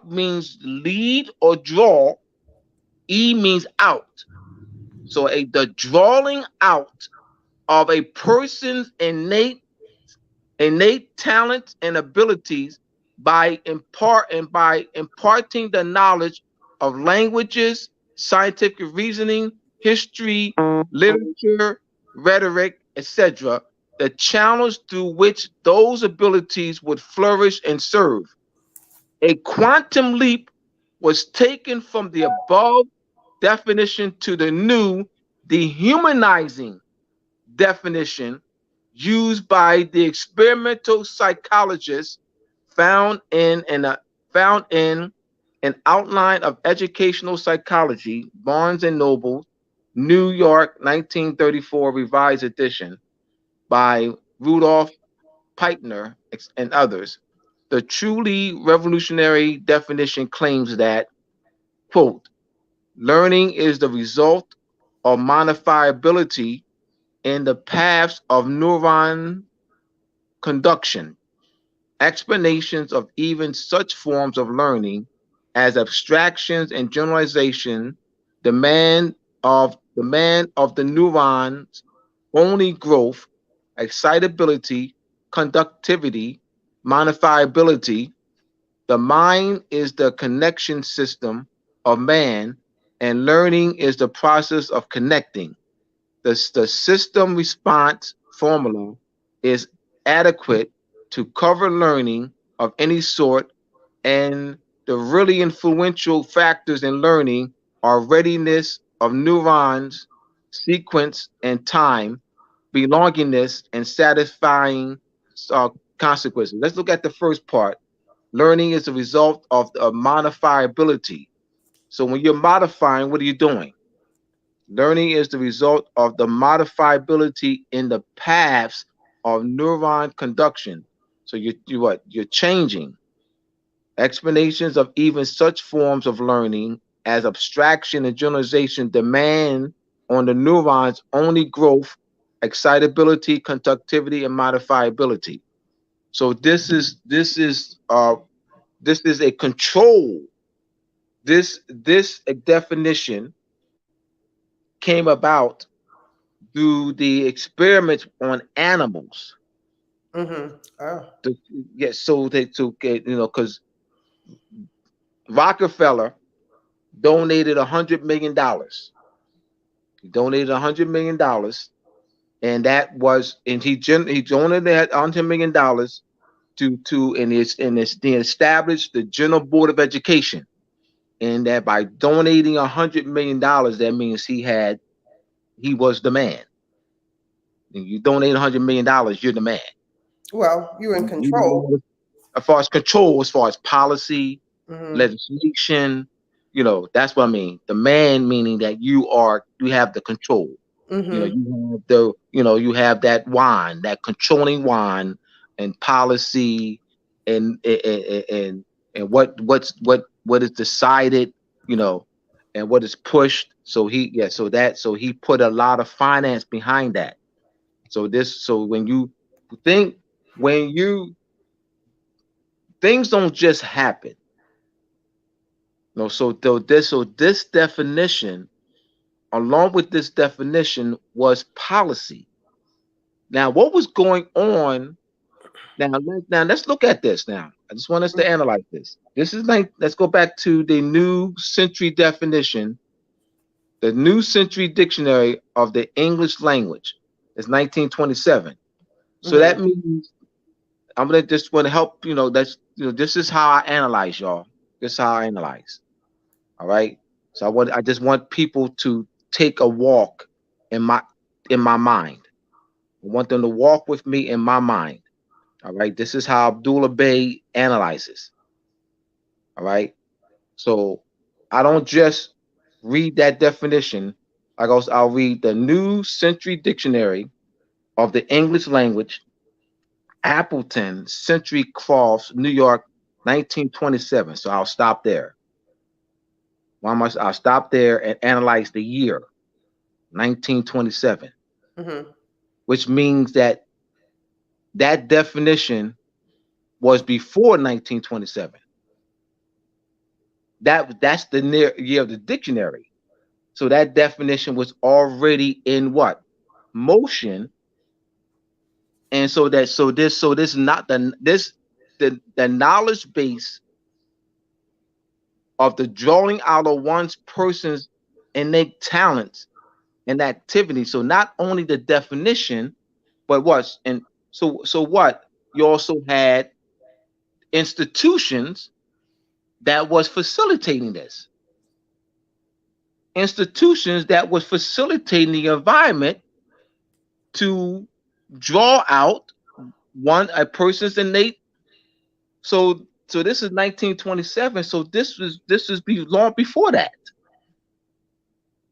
means lead or draw. E means out. So the drawing out of a person's innate talents and abilities by imparting the knowledge of languages, scientific reasoning, history, literature, rhetoric, etc., the channels through which those abilities would flourish and serve. A quantum leap was taken from the above definition to the new dehumanizing definition used by the experimental psychologist found in an outline of educational psychology, Barnes and Noble, New York, 1934, revised edition by Rudolf Peitner and others. The truly revolutionary definition claims that, quote, learning is the result of modifiability in the paths of neuron conduction. Explanations of even such forms of learning as abstractions and generalization demand of the neurons only growth, excitability, conductivity, modifiability. The mind is the connection system of man, and learning is the process of connecting. The system response formula is adequate to cover learning of any sort, and the really influential factors in learning are readiness of neurons, sequence and time, belongingness, and satisfying uh, consequences. Let's look at the first part. Learning is a result of modifiability. So when you're modifying, what are you doing? Learning is the result of the modifiability in the paths of neuron conduction. So you're changing. Explanations of even such forms of learning as abstraction and generalization demand on the neurons only growth, excitability, conductivity, and modifiability. So this is a control. This definition came about through the experiments on animals. Mm-hmm. Oh. To, yeah, so they to get because Rockefeller donated $100 million. He donated $100 million, and he donated that $100 million to and it's they established the General Board of Education, and that by donating $100 million, that means he was the man. And you donate $100 million, you're the man. Well, you're in control. You- As far as control, as far as policy, Mm-hmm. legislation, that's what I mean. The man meaning that you have the control. Mm-hmm. You have that wand, that controlling wand, and policy, and what is decided, and what is pushed. So he put a lot of finance behind that. So when you think when you things don't just happen. So this definition, along with this definition, was policy. Now, what was going on? Now let's look at this. Now, I just want us to analyze this. This is like let's go back to the New Century definition, the New Century Dictionary of the English Language. It's 1927. So that Mm-hmm. means I'm gonna just want to help. This is how I analyze, y'all. This is how I analyze. All right. So I just want people to take a walk in my mind. I want them to walk with me in my mind. All right. This is how Abdullah Bey analyzes. All right. So I don't just read that definition. I'll read the New Century Dictionary of the English Language, Appleton, Century Crofts, New York, 1927. So I'll stop there. I'll stop there and analyze the year, 1927, Mm-hmm. which means that definition was before 1927. That's the year of the dictionary. So that definition was already in what? Motion. And so this not the knowledge base of the drawing out of one's person's innate talents and activity. So not only the definition, but what? And so what? You also had institutions that was facilitating this. Institutions that was facilitating the environment to draw out a person's innate. So this is 1927. So this was long before that.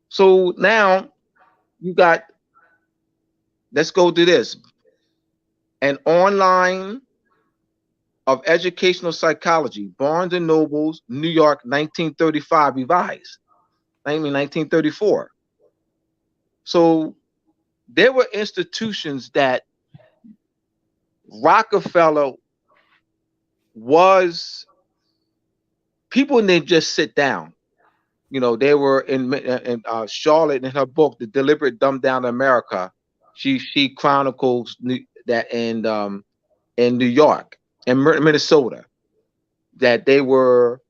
So now you got, let's go to this. An online of educational psychology, Barnes and Nobles, New York, 1935, revised. I mean 1934. So there were institutions that Rockefeller was, people didn't just sit down. You know, they were in Charlotte, in her book, The Deliberate Dumb Down America. She chronicles that in New York and Minnesota, that there were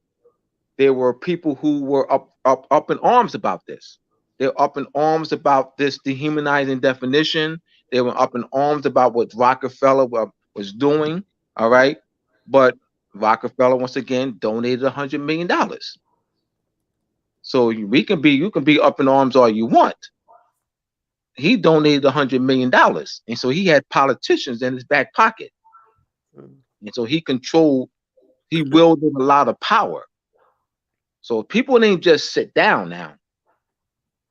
people who were up in arms about this. They were up in arms about this dehumanizing definition. They were up in arms about what Rockefeller was doing. All right, but Rockefeller once again donated $100 million. So you can be up in arms all you want. He donated $100 million, and so he had politicians in his back pocket, and so he wielded a lot of power. So people didn't just sit down now.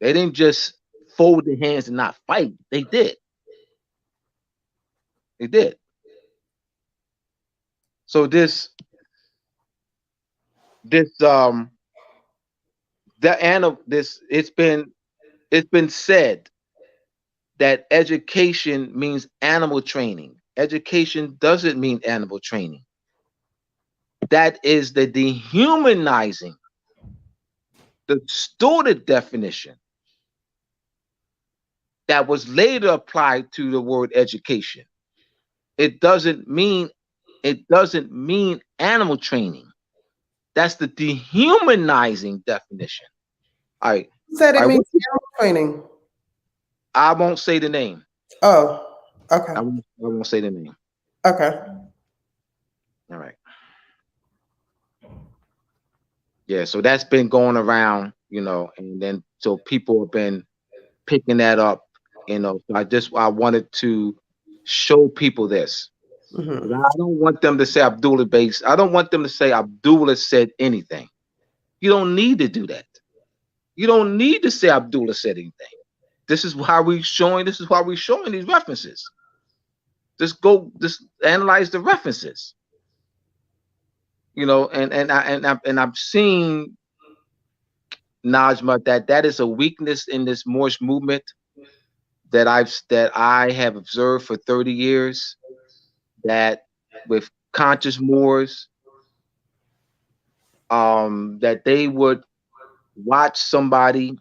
They didn't just fold their hands and not fight. They did. They did. So it's been said that education means animal training. Education doesn't mean animal training. That is the dehumanizing, the distorted definition that was later applied to the word education. It doesn't mean animal training. That's the dehumanizing definition. All right. Who said it means animal training? I won't say the name. Oh, okay. I won't say the name. Okay. All right. Yeah, so that's been going around, you know, and then so people have been picking that up, you know. So I wanted to show people this. Mm-hmm. I don't want them to say Abdullah Bey. I don't want them to say Abdullah said anything. You don't need to do that. You don't need to say Abdullah said anything. This is why we're showing these references. Just analyze the references. You know, and I've seen, Najma, that is a weakness in this Moorish movement that I have observed for 30 years, that with conscious Moors, that they would watch somebody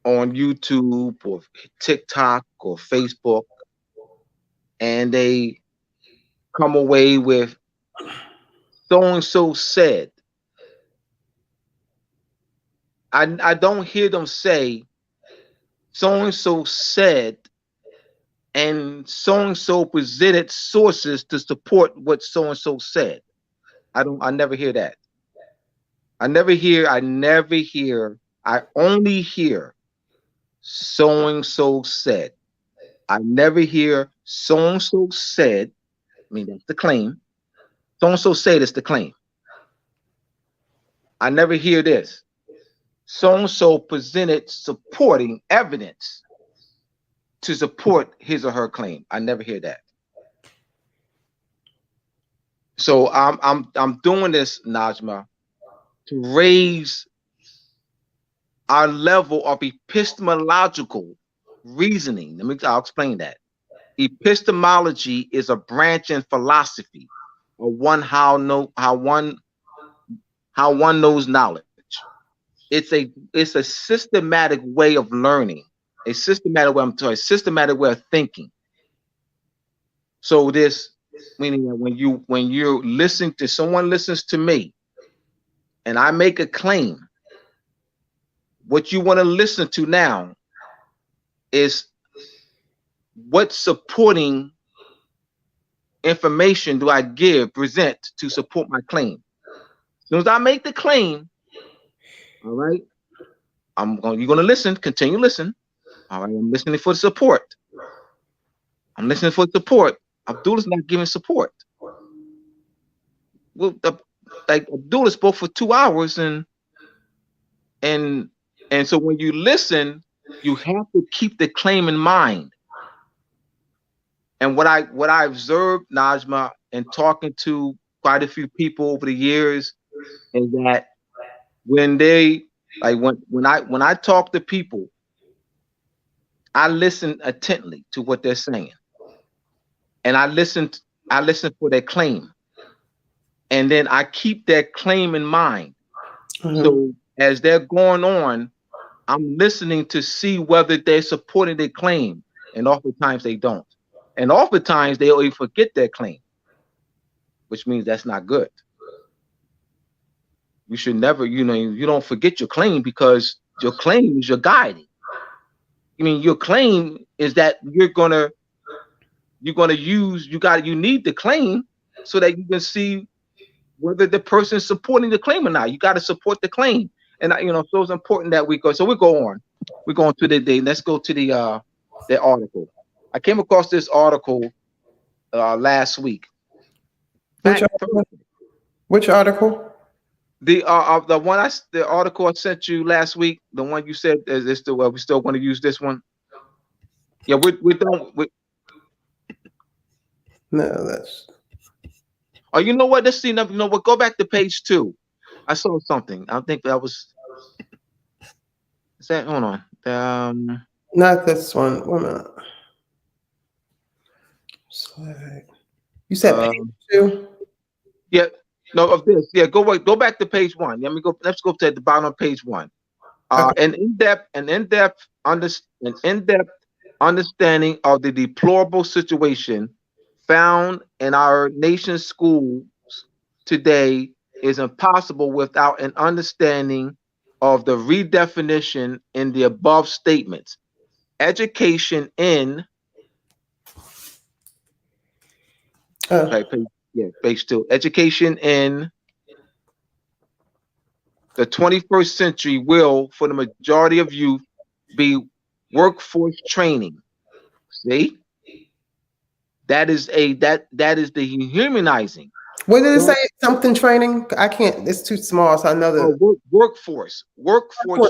on YouTube or TikTok or Facebook, and they come away with so-and-so said. I don't hear them say so-and-so said and so-and-so presented sources to support what so-and-so said. I never hear that. I only hear so-and-so said. I never hear so-and-so said. I mean, that's the claim. So-and-so said is the claim. I never hear this. So-and-so presented supporting evidence to support his or her claim. I never hear that. So I'm doing this, Najma, to raise our level of epistemological reasoning. I'll explain that. Epistemology is a branch in philosophy, or how one how one knows knowledge. It's a systematic way of learning, a systematic way of thinking. So this meaning that when you listen to someone listens to me and I make a claim, what you want to listen to now is what supporting information do I present to support my claim. As soon as I make the claim, all right, you're gonna listen, continue listen. All right, I'm listening for support. I'm listening for support. Abdullah's not giving support. Well, like Abdullah spoke for 2 hours, and so when you listen, you have to keep the claim in mind. And what I observed, Najma, and talking to quite a few people over the years, is that when I talk to people, I listen attentively to what they're saying, and I listen for their claim, and then I keep their claim in mind. So as they're going on, I'm listening to see whether they're supporting their claim, and oftentimes they don't, and oftentimes they'll even forget their claim, which means that's not good. You should never, you don't forget your claim, because your claim is your guiding. I mean, your claim is that you need the claim so that you can see whether the person is supporting the claim or not. You got to support the claim. And so it's important that we go. So we go on. We're going to the day. Let's go to the article. I came across this article last week. Which article? The article I sent you last week. The one you said is still we still want to use this one. Yeah, we don't. No, that's. Oh, you know what? Let's see. You know what? Go back to page 2. I saw something. I think that was. Is that? Hold on. Not this one. 1 minute. You said page 2. Yeah. No, of this. Yeah. Go back to page 1. Let's go to the bottom of page 1. Okay. An in-depth understanding of the deplorable situation found in our nation's schools today is impossible without an understanding of the redefinition in the above statements. Education in page 2. Education in the 21st century will, for the majority of youth, be workforce training. See, that is the humanizing. What did it say? Something training? I can't. It's too small, so I know that. Workforce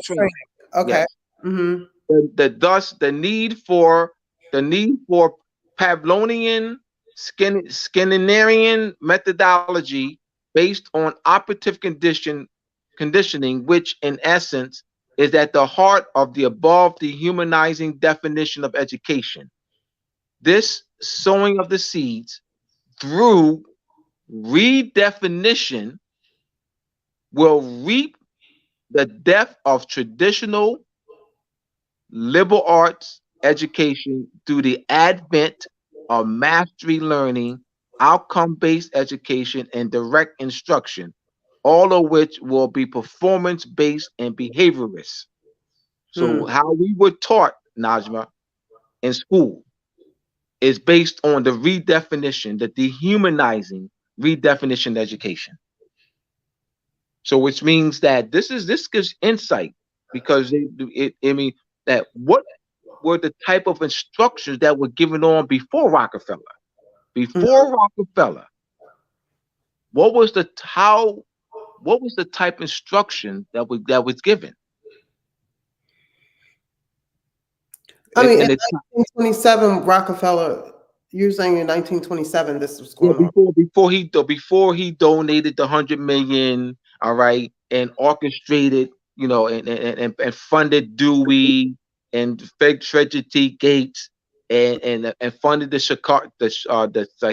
training. Okay. Yes. Thus the need for Pavlovian Skinnerian methodology based on operative conditioning, which in essence is at the heart of the above dehumanizing definition of education. This sowing of the seeds through redefinition will reap the death of traditional liberal arts education through the advent of mastery learning, outcome-based education, and direct instruction, all of which will be performance-based and behaviorist. So how we were taught, Najma, in school is based on the redefinition, the dehumanizing redefinition of education. So which means that this gives insight, because that what were the type of instructions that were given on before Rockefeller. What was the type of instruction that was given? I mean, in 1927, Rockefeller. You're saying in 1927 this was going on. Before he donated the 100 million, all right, and orchestrated, and funded Dewey and Frederick T. Gates and funded the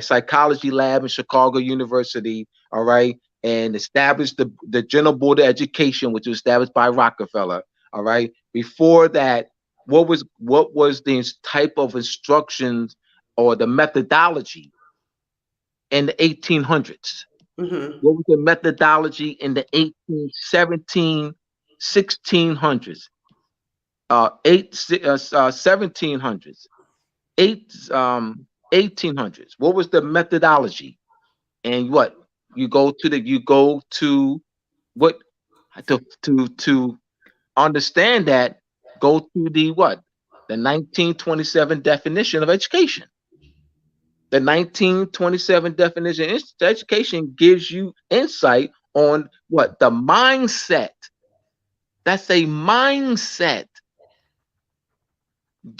psychology lab in Chicago University, all right, and established the General Board of Education, which was established by Rockefeller. All right. Before that, what was the type of instructions or the methodology in the 1800s? Mm-hmm. What was the methodology in the 1817, 1600s, 1700s, 1800s? What was the methodology? And what you go to what to understand that, go to the 1927 definition of education. The 1927 definition of education gives you insight on what the mindset. That's a mindset,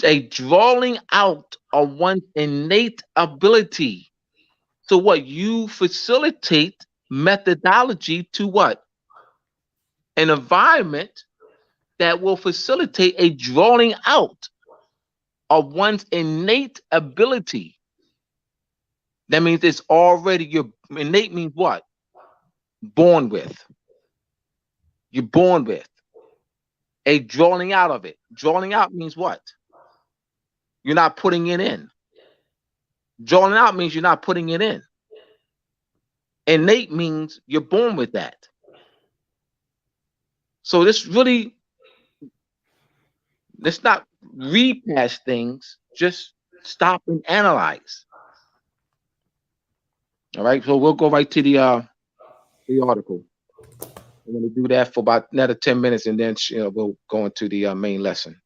a drawing out of one's innate ability. So what you facilitate methodology to what? An environment that will facilitate a drawing out of one's innate ability. That means it's already, your innate means what? Born with. You're born with. A drawing out of it. Drawing out means what? You're not putting it in. Drawing out means you're not putting it in. Innate means you're born with that. So this really, let's not read past things, just stop and analyze. All right, so we'll go right to the article. I'm going to do that for about another 10 minutes, and then we'll go into the main lesson.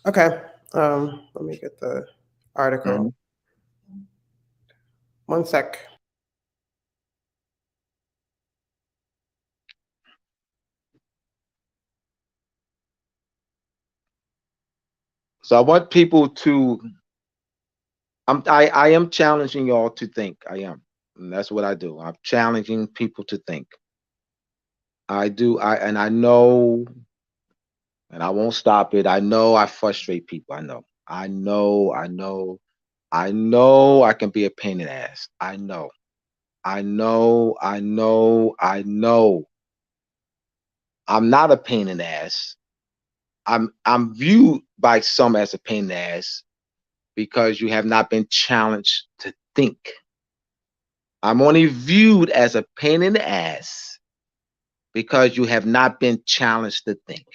Okay. Let me get the article. Mm-hmm. 1 sec. So I want people to, I am challenging y'all to think. I am. And that's what I do. I'm challenging people to think. I do. And I know, and I won't stop it. I know I frustrate people. I know I can be a pain in the ass. I know. I'm not a pain in the ass. I'm viewed by some as a pain in the ass because you have not been challenged to think. I'm only viewed as a pain in the ass because you have not been challenged to think.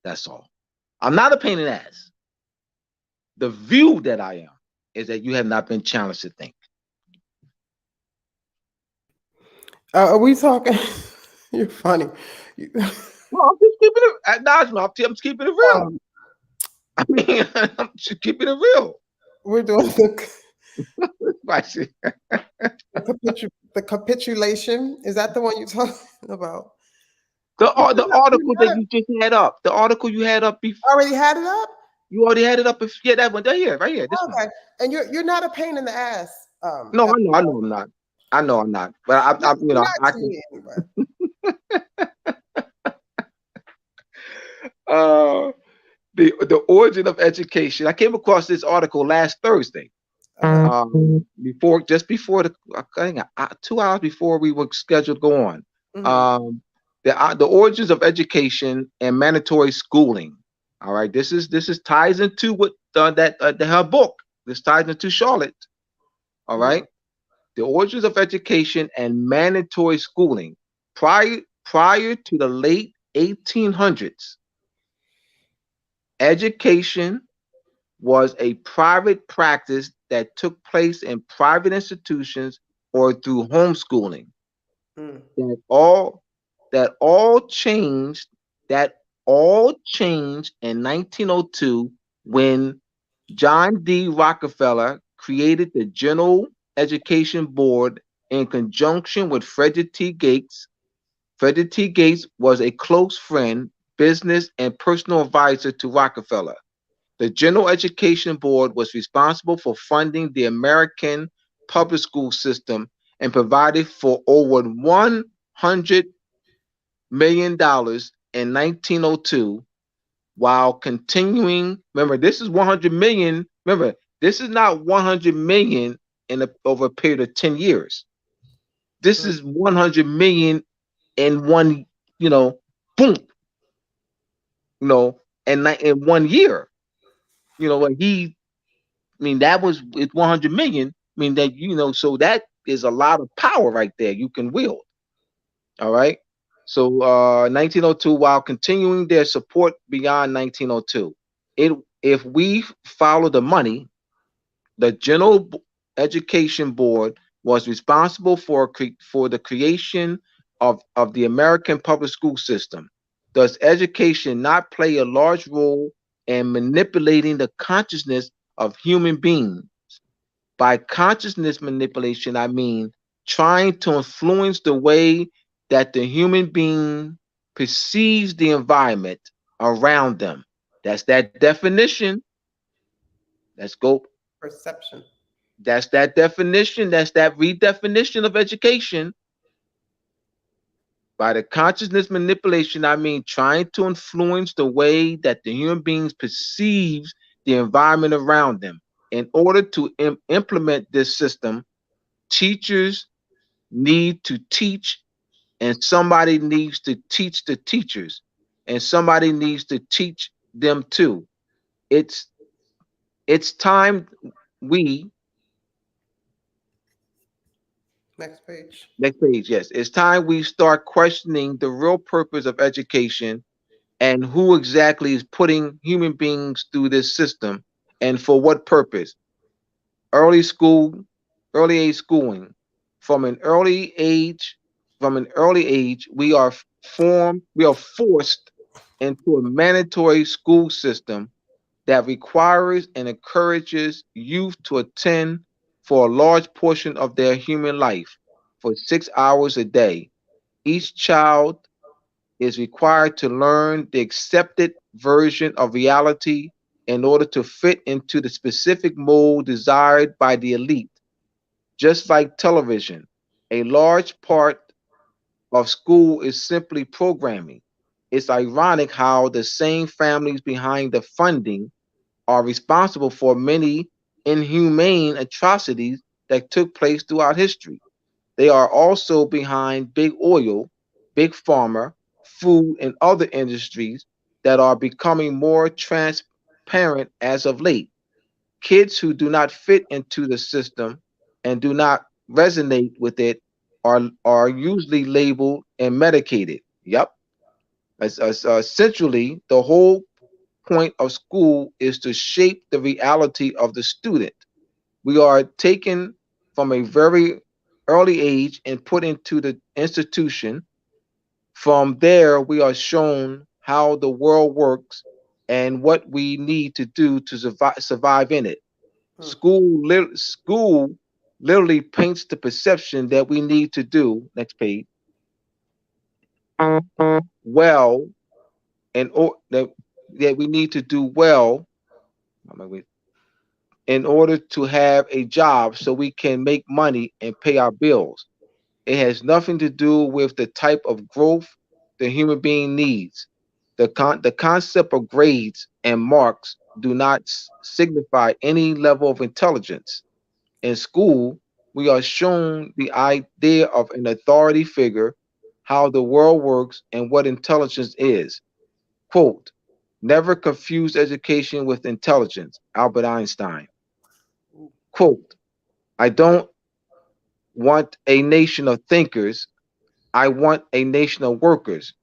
That's all. I'm not a pain in the ass. The view that I am is that you have not been challenged to think. Are we talking? You're funny. Well, I'm just keeping it. I'm just keeping it real. I mean, I'm just keeping it real. We're doing the capitulation. Is that the one you're talking about? The article that you just had up. The article you had up before. Already had it up? You already had it up. Yeah, that one. Right here. This okay. One. And you're not a pain in the ass. No, I know I'm not. I know I'm not. But I can. The origin of education. I came across this article last Thursday. Before the 2 hours before we were scheduled to go on. Mm-hmm. The origins of education and mandatory schooling. All right, this ties into what her book. This ties into Charlotte. All right, the origins of education and mandatory schooling prior to the late 1800s. Education was a private practice that took place in private institutions or through homeschooling. That all changed in 1902 when John D. Rockefeller created the General Education Board in conjunction with Frederick T. Gates. Frederick T. Gates was a close friend, business, and personal advisor to Rockefeller. The General Education Board was responsible for funding the American public school system and provided for over $100 million in 1902, while continuing. Remember, this is 100 million. Remember, this is not 100 million over a period of 10 years. This is 100 million in one, you know, boom, in 1 year. And I mean, that was it's 100 million. I mean that so that is a lot of power right there you can wield. All right. So 1902, while continuing their support beyond 1902, it if we follow the money, the General Education Board was responsible for the creation of the American public school system. Does education not play a large role in manipulating the consciousness of human beings? By consciousness manipulation, I mean trying to influence the way that the human being perceives the environment around them. That's that definition. Let's go. Perception. That's that definition. That's that redefinition of education. By the consciousness manipulation, I mean trying to influence the way that the human beings perceives the environment around them. In order to implement this system, teachers need to teach, and somebody needs to teach the teachers, and somebody needs to teach them too. It's it's time we Next page. Next page, yes. It's time we start questioning the real purpose of education and who exactly is putting human beings through this system and for what purpose. Early school, early age schooling. From an early age, we are forced into a mandatory school system that requires and encourages youth to attend for a large portion of their human life for 6 hours a day. Each child is required to learn the accepted version of reality in order to fit into the specific mold desired by the elite. Just like television, a large part of school is simply programming. It's ironic how the same families behind the funding are responsible for many inhumane atrocities that took place throughout history. They are also behind big oil, big pharma, food, and other industries that are becoming more transparent as of late. Kids who do not fit into the system and do not resonate with it are usually labeled and medicated. Yep. Essentially, the whole point of school is to shape the reality of the student. We are taken from a very early age and put into the institution. From there, we are shown how the world works and what we need to do to survive in it. School literally paints the perception that we need to do. Next page. Well, that we need to do well in order to have a job so we can make money and pay our bills. It has nothing to do with the type of growth the human being needs. The concept of grades and marks do not signify any level of intelligence. In school, we are shown the idea of an authority figure, how the world works, and what intelligence is. Quote, never confuse education with intelligence, Albert Einstein. Quote, I don't want a nation of thinkers, I want a nation of workers.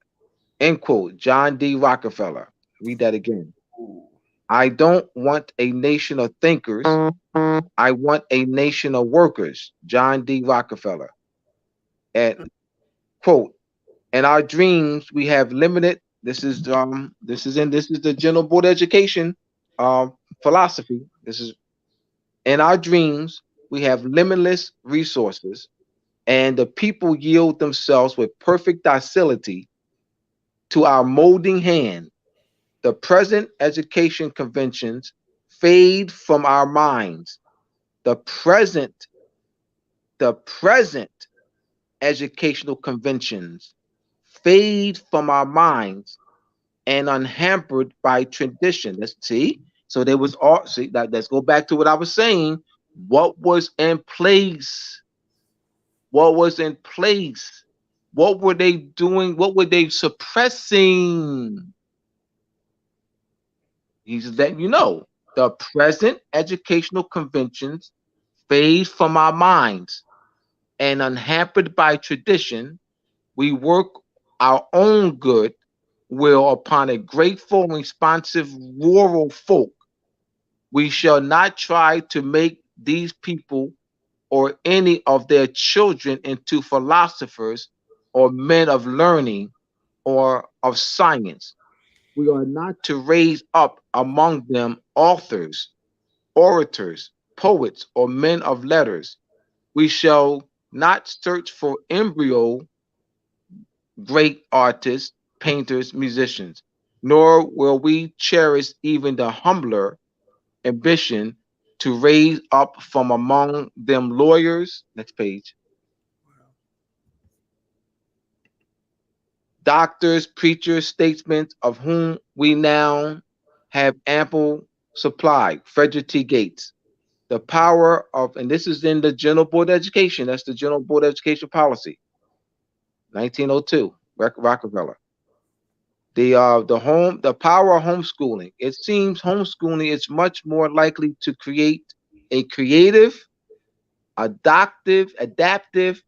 End quote, John D. Rockefeller. Read that again. I don't want a nation of thinkers, I want a nation of workers. John D. Rockefeller. And quote, in our dreams we have limited, this is the general board education philosophy. This is in our dreams we have limitless resources, and the people yield themselves with perfect docility to our molding hand. The present education conventions fade from our minds. The present, the present educational conventions fade from our minds and unhampered by tradition. Let's see. So there was all see that let's go back to what I was saying. What was in place? what was in place, what were they doing, what were they suppressing. He's letting you know the present educational conventions fade from our minds, and unhampered by tradition, we work our own good will upon a grateful and responsive rural folk. We shall not try to make these people or any of their children into philosophers or men of learning or of science. We are not to raise up among them authors, orators, poets, or men of letters. We shall not search for embryo great artists, painters, musicians, nor will we cherish even the humbler ambition to raise up from among them lawyers, next page, doctors, preachers, statesmen, of whom we now have ample supply. Frederick T. Gates. The power of, and this is in the General Board of Education, that's the General Board of Education policy, 1902, Rockefeller. The power of homeschooling. It seems homeschooling is much more likely to create a creative, adaptive,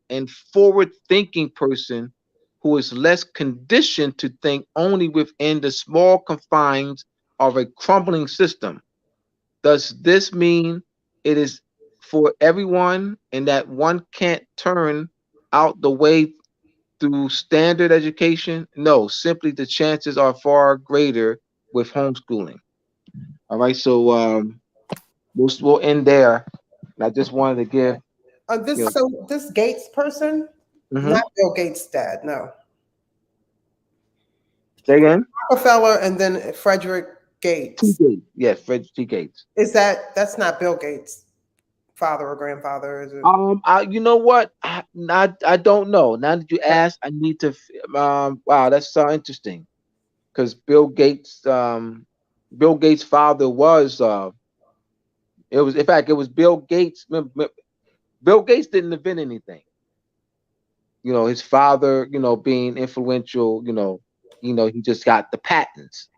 and forward-thinking person who is less conditioned to think only within the small confines of a crumbling system. Does this mean it is for everyone and that one can't turn out the way through standard education? No, simply the chances are far greater with homeschooling. All right, so we'll end there. And I just wanted to give, you know, This Gates person, mm-hmm. not Bill Gates' dad, no. Say again. Rockefeller and then Frederick T. Gates. Gates, yes, Frederick T. Gates. That's not Bill Gates' father or grandfather, is it? You know what? I don't know. Now that you ask, I need to. Wow, that's so interesting. Because Bill Gates' father was. It was, in fact, it was Bill Gates. Bill Gates didn't invent anything. You know, his father, being influential. He just got the patents.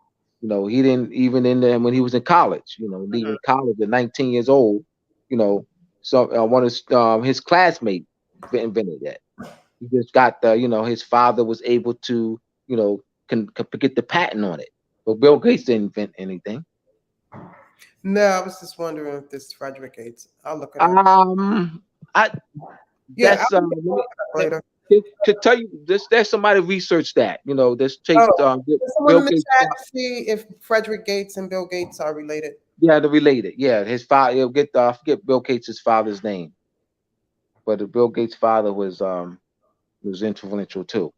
He didn't even when he was in college. Leaving college at 19 years old. You know, so one of his classmates invented that. He just got his father was able to can get the patent on it, but Bill Gates didn't invent anything. No, I was just wondering if this is Frederick Gates. I'll look it up. Later. To tell you this, there's somebody research that. This Chase. Someone in the chat to see if Frederick Gates and Bill Gates are related. Yeah, they're related. Yeah, his father. He'll get. I forget Bill Gates' father's name, but Bill Gates' father was influential too.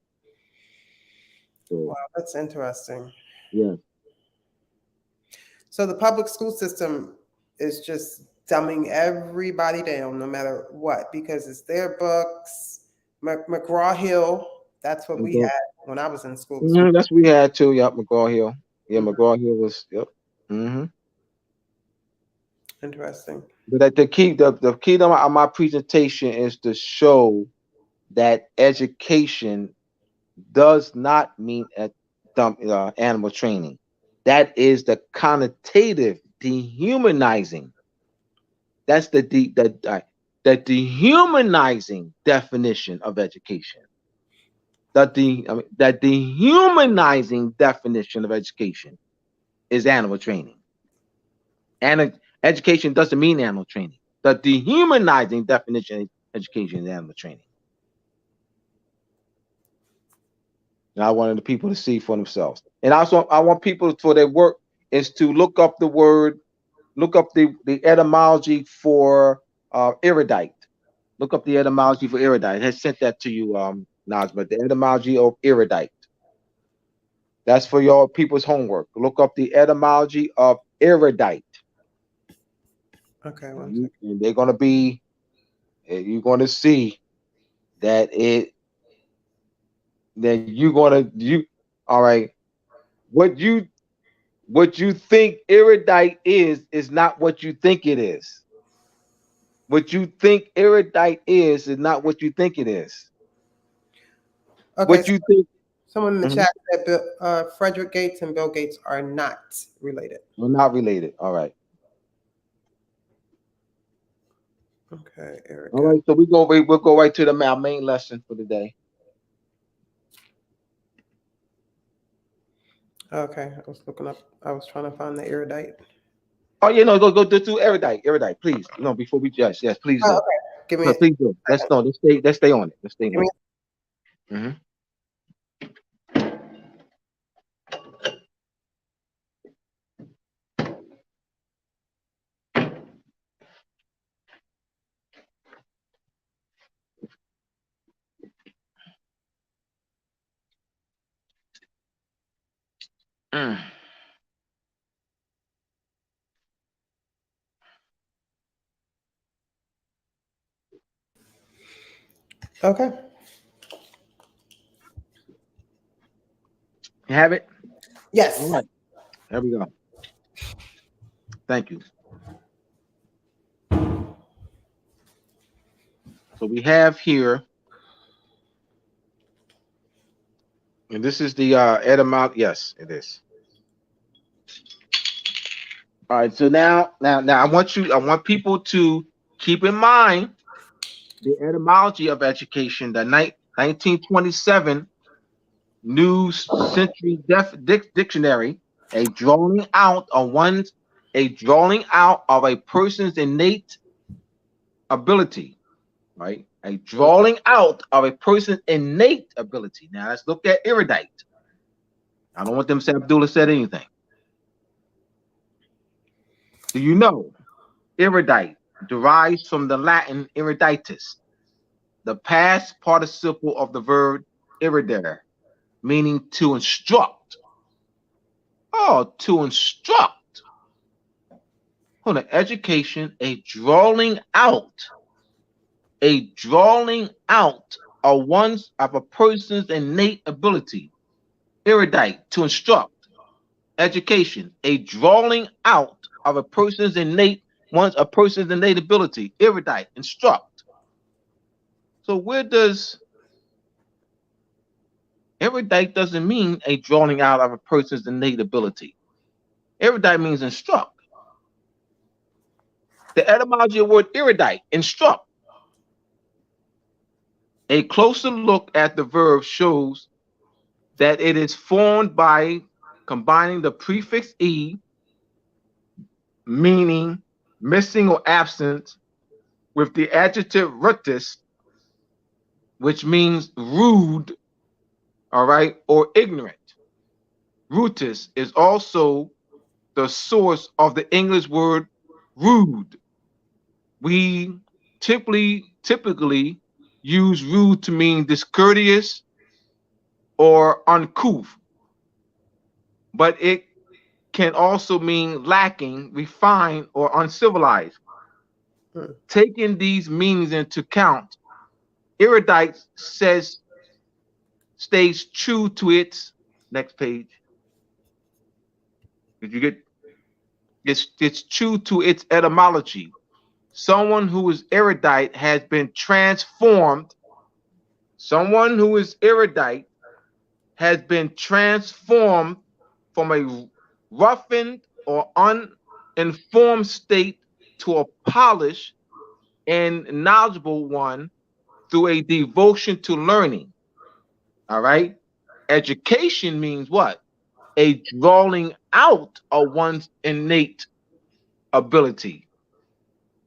So, wow, that's interesting. Yeah. So the public school system is just dumbing everybody down, no matter what, because it's their books. McGraw-Hill, that's what we had when I was in school. Mm-hmm, that's what we had too. Yep, McGraw-Hill. Yeah, McGraw-Hill was. Yep. Mm-hmm. Interesting. But the key to my presentation is to show that education does not mean animal training. That is the connotative, dehumanizing. That's the dehumanizing definition of education. That dehumanizing definition of education is animal training. And education doesn't mean animal training. The dehumanizing definition of education is animal training. And I wanted the people to see for themselves. And also, I want people for their work is to look up the etymology for erudite. Look up the etymology for erudite. I had sent that to you, Najma, the etymology of erudite. That's for your people's homework. Look up the etymology of erudite. Okay. And they're going to be, you're going to see that all right, what you think erudite is not what you think it is. What you think erudite is not what you think it is. Okay, What so you think. someone in the Mhm. chat said Frederick Gates and Bill Gates are not related. We're not related. All right. Okay, All Erica. right. So we'll go right to our main lesson for the day. Okay, I was looking up. I was trying to find the erudite. Oh, go do erudite, please. No, before we judge, yes, please Oh, do. okay. Give me No, a please do. second. Let's stay on it. Let's stay Give on me it. Mm-hmm. Mm. Okay. You have it? All Yes. right. There we go. Thank you. So we have here, and this is the etymology. Yes, it is. All right. So now, I want people to keep in mind the etymology of education. The 1927 New Century Dictionary, a drawing out of a person's innate ability, right? A drawing out of a person's innate ability. Now let's look at erudite. I don't want them to say Abdullah said anything. Do you know erudite derives from the Latin eruditus, the past participle of the verb erudere, meaning to instruct. Oh, to instruct. Hold on. Education, a drawing out of a person's innate ability. Erudite, to instruct. Education, a drawing out of a person's innate ability. Erudite, instruct. So where does erudite doesn't mean a drawing out of a person's innate ability. Erudite means instruct. The etymology of the word erudite, instruct. A closer look at the verb shows that it is formed by combining the prefix e, meaning missing or absent, with the adjective rutus, which means rude, all right, or ignorant. Rutus is also the source of the English word rude. We typically use rude to mean discourteous or uncouth, but it can also mean lacking, refined, or uncivilized. Taking these meanings into account, erudite stays true to its next page. Did you get it's true to its etymology. Someone who is erudite has been transformed. Someone who is erudite has been transformed from a roughened or uninformed state to a polished and knowledgeable one through a devotion to learning. All right. Education means what? A drawing out of one's innate ability.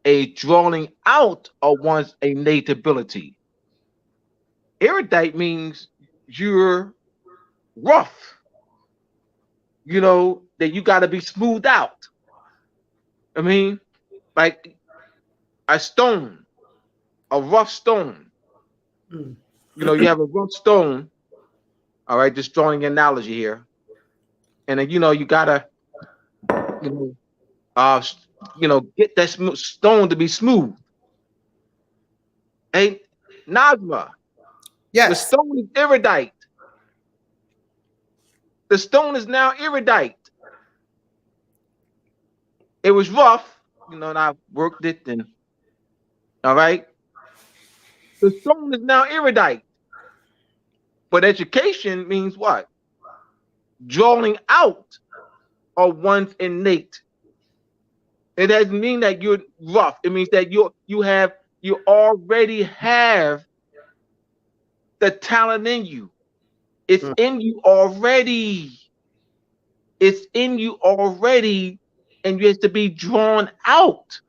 A drawing out of one's innate ability. Erudite means you're rough, that you got to be smoothed out. I mean, like a stone, a rough stone. You have a rough stone. All right, just drawing an analogy here. And then, you got to, you know, get that stone to be smooth. Hey, Nazma, the Yes. stone is erudite. The stone is now erudite. It was rough, and I worked it, and All right. The stone is now erudite. But education means what? Drawing out of one's innate. It doesn't mean that you're rough. It means that you already have the talent in you. It's in you already. It's in you already, and you have to be drawn out.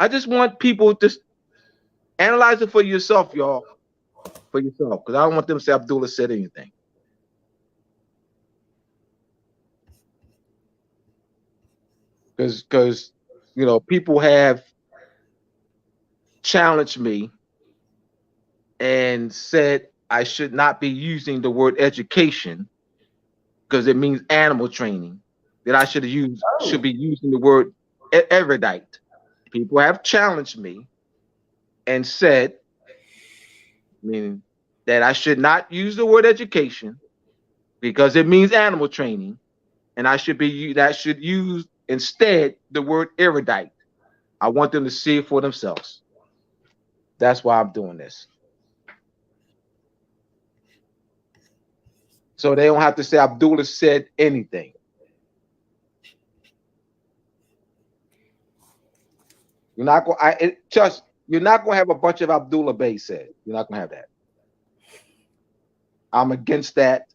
I just want people to analyze it for yourself, y'all. For yourself. Because I don't want them to say Abdullah said anything. Because you know, people have challenged me and said I should not be using the word education because it means animal training. That I should be using the word erudite. People have challenged me and said, meaning that I should not use the word education because it means animal training, and I should use instead the word erudite. I want them to see it for themselves. That's why I'm doing this. So they don't have to say Abdullah said anything. You're not going. You're not going to have a bunch of Abdullah Bey said. You're not going to have that. I'm against that.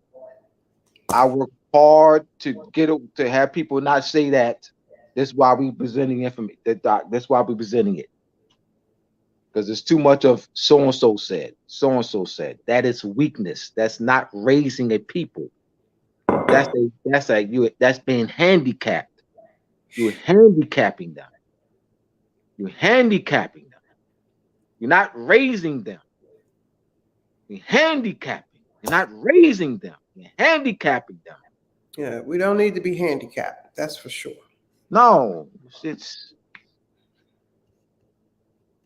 I work hard to have people not say that. That's why we presenting information. That's why we presenting it. Because there's too much of so and so said. So and so said. That is weakness. That's not raising a people. That's being handicapped. You're handicapping them. You're handicapping them. You're not raising them. You're handicapping. You're not raising them. You're handicapping them. Yeah, we don't need to be handicapped. That's for sure. No, it's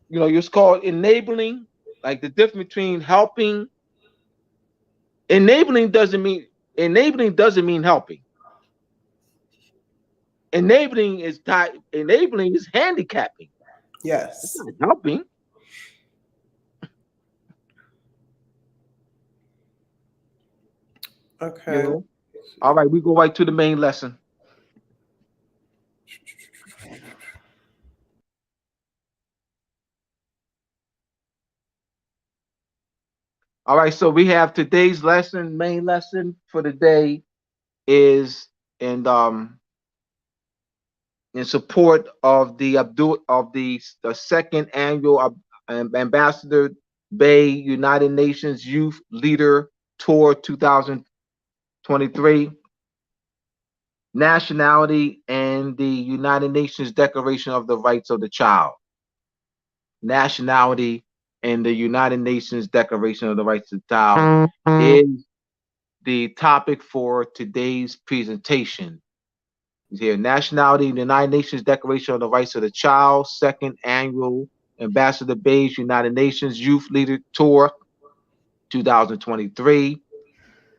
it's called enabling. Like the difference between helping. Enabling doesn't mean helping. Enabling is handicapping. Yes. It's not helping. Okay. All right, we go right to the main lesson. All right, so we have today's lesson. Main lesson for the day is in support of the second annual Ambassador Bey United Nations Youth Leader Tour 2023, Nationality and the United Nations Declaration of the Rights of the Child. Nationality and the United Nations Declaration of the Rights of the Child is the topic for today's presentation. Here, Nationality, the United Nations Declaration of the Rights of the Child, second annual Ambassador Bey's United Nations Youth Leader Tour 2023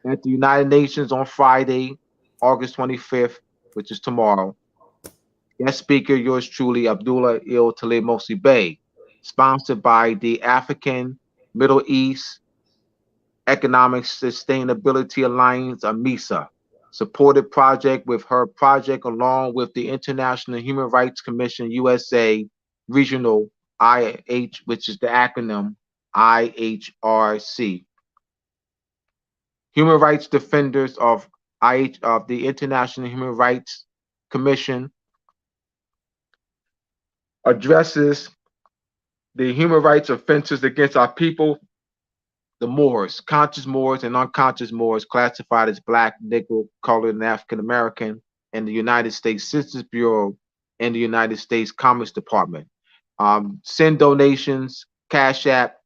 at the United Nations on Friday, August 25th, which is tomorrow. Guest speaker, yours truly, Abdullah Mosi Bey, sponsored by the African Middle East Economic Sustainability Alliance, AMISA. Supported project with her project along with the International Human Rights Commission USA Regional IH, which is the acronym IHRC. Human rights defenders of the International Human Rights Commission addresses the human rights offenses against our people, the Moors, conscious Moors and unconscious Moors classified as Black, Negro, Colored, and African American, and the United States Census Bureau and the United States Commerce Department. Send donations, Cash App,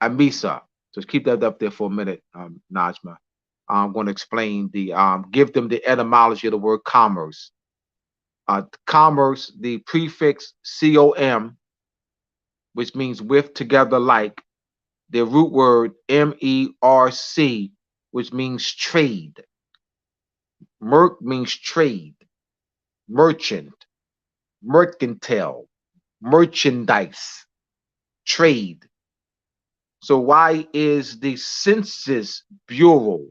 AMISA. Just keep that up there for a minute, Najma. I'm going to explain give them the etymology of the word commerce. Commerce, the prefix COM, which means with, together, like. The root word MERC, which means trade. Merc means trade, merchant. mercantile, merchandise, trade. So why is the Census Bureau?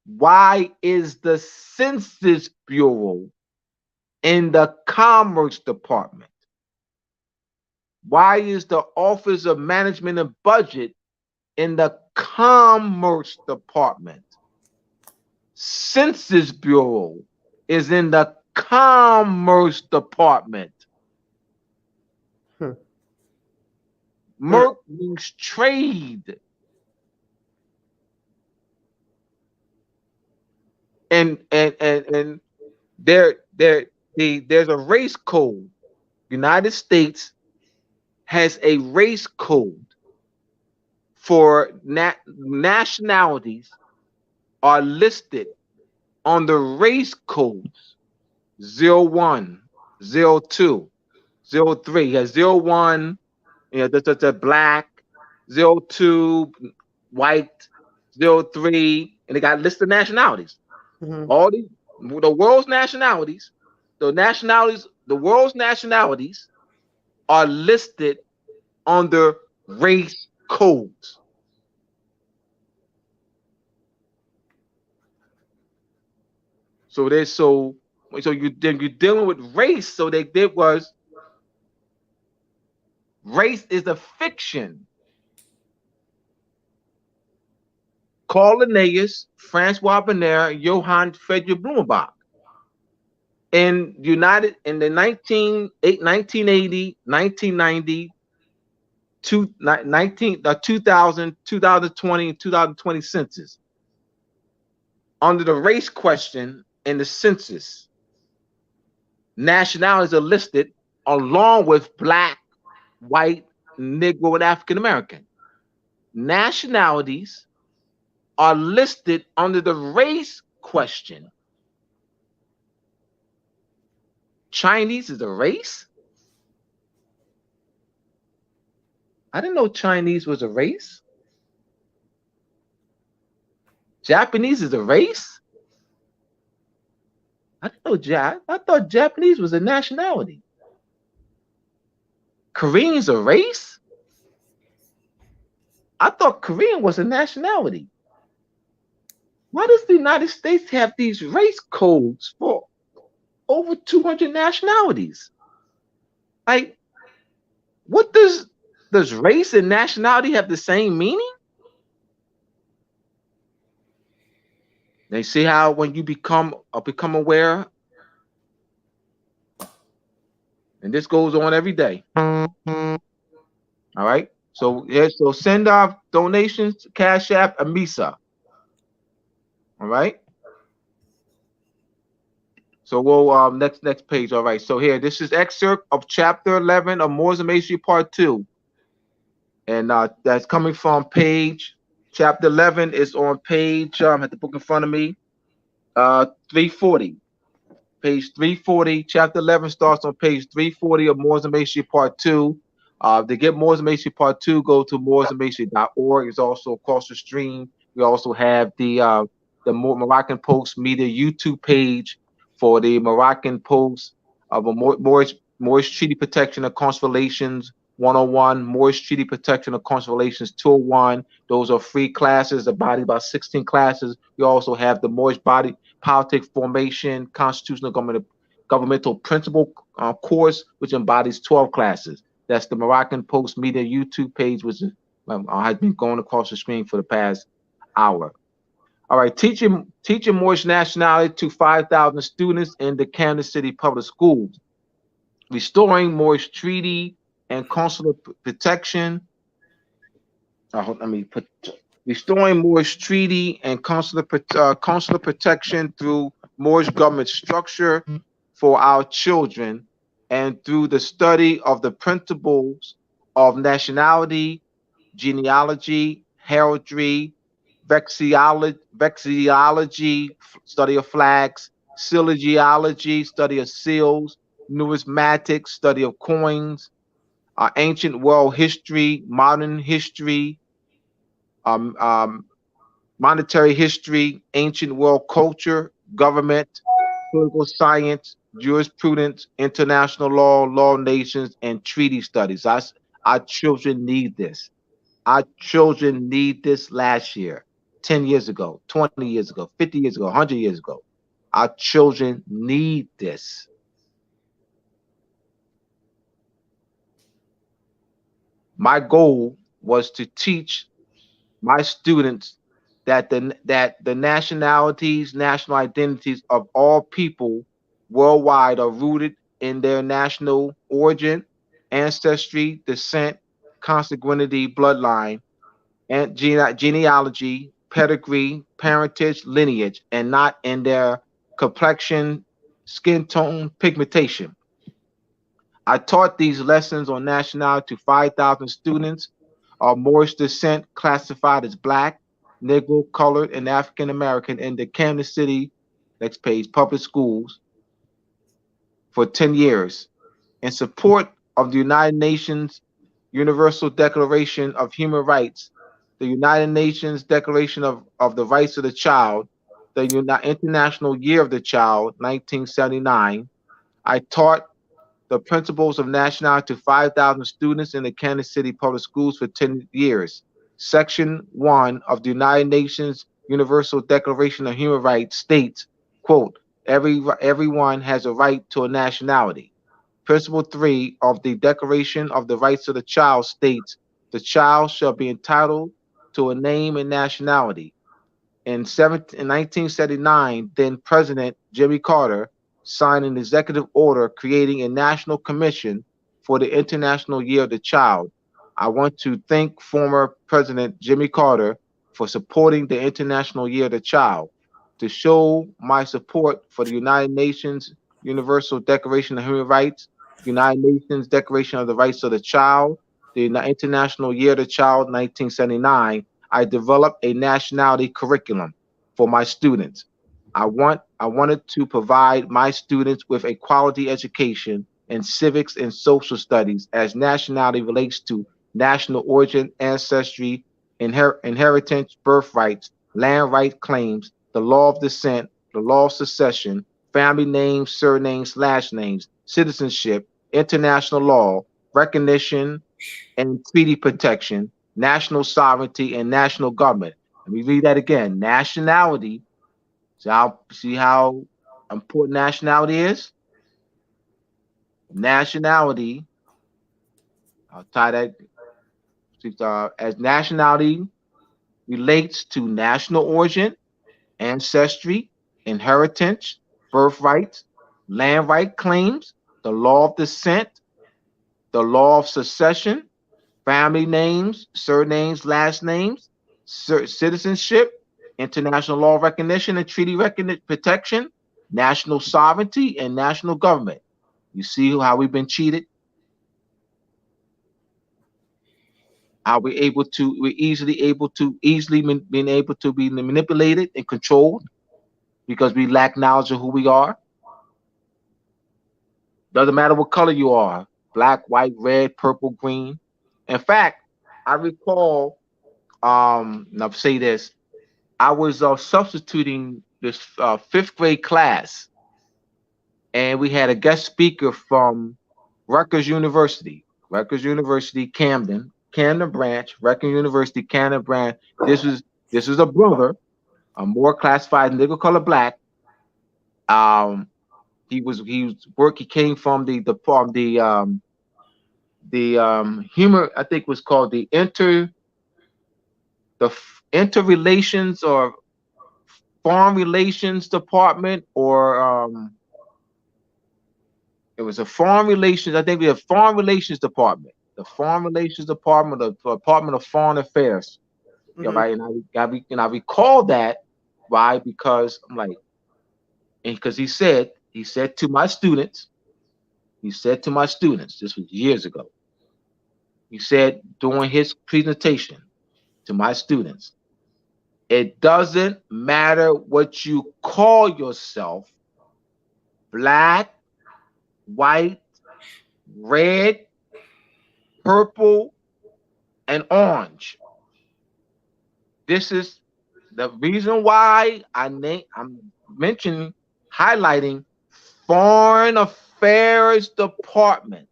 Why is the Census Bureau in the Commerce Department? Why is the Office of Management and Budget in the Commerce Department? Census Bureau is in the Commerce Department. Merc means trade. And there's a race code. United States has a race code for nationalities are listed on the race codes 01, 02, 03. Has 01, that's black, 02, white, 03, and they got listed nationalities. All the world's nationalities, the world's nationalities are listed under race codes. So you're dealing with race. So they did was race is a fiction. Carl Linnaeus, Francois Bonner, Johann Friedrich Blumenbach. In the 1980, 1990, 2000, 2020, and 2020 census. Under the race question in the census, nationalities are listed along with black, white, Negro, and African American. Nationalities are listed under the race question. Chinese is a race? I didn't know Chinese was a race. Japanese is a race? I didn't know I thought Japanese was a nationality. Korean's a race? I thought Korean was a nationality. Why does the United States have these race codes for over 200 nationalities? Like, what does race and nationality have the same meaning? They see how when you become aware, and this goes on every day. All right. So so send our donations to Cash App and Misa. All right. So we'll next page. All right. So here, this is excerpt of chapter 11 of Moors and Masonry Part 2. And that's coming from chapter 11 is on page, I have the book in front of me, 340. Page 340, chapter 11 starts on page 340 of Moors and Masonry Part 2. To get Moors and Masonry Part 2, go to moorsandmasonry.org. It's also across the stream. We also have the Moroccan Post Media YouTube page for the Moroccan Post of a Moorish Treaty Protection and Consular Relations 101, Moorish Treaty Protection and Consular Relations 201. Those are free classes, a body about 16 classes. We also have the Moorish Body Politic Formation, Constitutional Governmental Principle course, which embodies 12 classes. That's the Moroccan Post Media YouTube page, which has been going across the screen for the past hour. All right, teaching Moorish nationality to 5,000 students in the Kansas City Public Schools. Restoring Moorish treaty and consular protection. Restoring Moorish treaty and consular protection through Moorish government structure for our children, and through the study of the principles of nationality, genealogy, heraldry, vexillology, study of flags, sillogeology, study of seals, numismatics, study of coins, ancient world history, modern history, monetary history, ancient world culture, government, political science, jurisprudence, international law, law of nations, and treaty studies. Our children need this. Our children need this last year, 10 years ago, 20 years ago, 50 years ago, 100 years ago. Our children need this. My goal was to teach my students that the nationalities, national identities of all people worldwide are rooted in their national origin, ancestry, descent, consanguinity, bloodline, and genealogy, pedigree, parentage, lineage, and not in their complexion, skin tone, pigmentation. I taught these lessons on nationality to 5,000 students of Moorish descent classified as Black, Negro, Colored, and African American in the Kansas City, next page, public schools for 10 years in support of the United Nations Universal Declaration of Human Rights, the United Nations Declaration of the Rights of the Child, the International Year of the Child, 1979. I taught the principles of nationality to 5,000 students in the Kansas City public schools for 10 years. Section 1 of the United Nations Universal Declaration of Human Rights states, quote, everyone has a right to a nationality. Principle 3 of the Declaration of the Rights of the Child states, the child shall be entitled to a name and nationality. In 1979, then President Jimmy Carter signed an executive order creating a national commission for the International Year of the Child. I want to thank former President Jimmy Carter for supporting the International Year of the Child. To show my support for the United Nations Universal Declaration of Human Rights, United Nations Declaration of the Rights of the Child, the International Year of the Child, 1979, I developed a nationality curriculum for my students. I wanted to provide my students with a quality education in civics and social studies as nationality relates to national origin, ancestry, inheritance, birthrights, land right claims, the law of descent, the law of succession, family names, surnames, last names, citizenship, international law, recognition, and treaty protection, national sovereignty, and national government. Let me read that again. Nationality. See how important nationality is? Nationality. I'll tie that as nationality relates to national origin, ancestry, inheritance, birthrights, land right claims, the law of descent, the law of succession, family names, surnames, last names, citizenship, international law recognition and treaty protection, national sovereignty, and national government. You see how we've been cheated? How we're being able to be manipulated and controlled because we lack knowledge of who we are. Doesn't matter what color you are, black, white, red, purple, green. In fact, I recall, I'll say this, I was substituting this fifth grade class, and we had a guest speaker from Rutgers University, Camden branch, Rutgers University, Camden branch. This was a brother, a more classified nigger color black. Um, he came from the humor, I think was called interrelations or foreign relations department, or it was a foreign relations. I think we have foreign relations department, the foreign relations department, the Department of Foreign Affairs. Yeah, Mm-hmm. right. And I recall that. Why? Because I'm like, and because he said to my students, this was years ago. He said during his presentation to my students, it doesn't matter what you call yourself, black, white, red, purple, and orange. This is the reason why I'm mentioning, highlighting Foreign Affairs Department.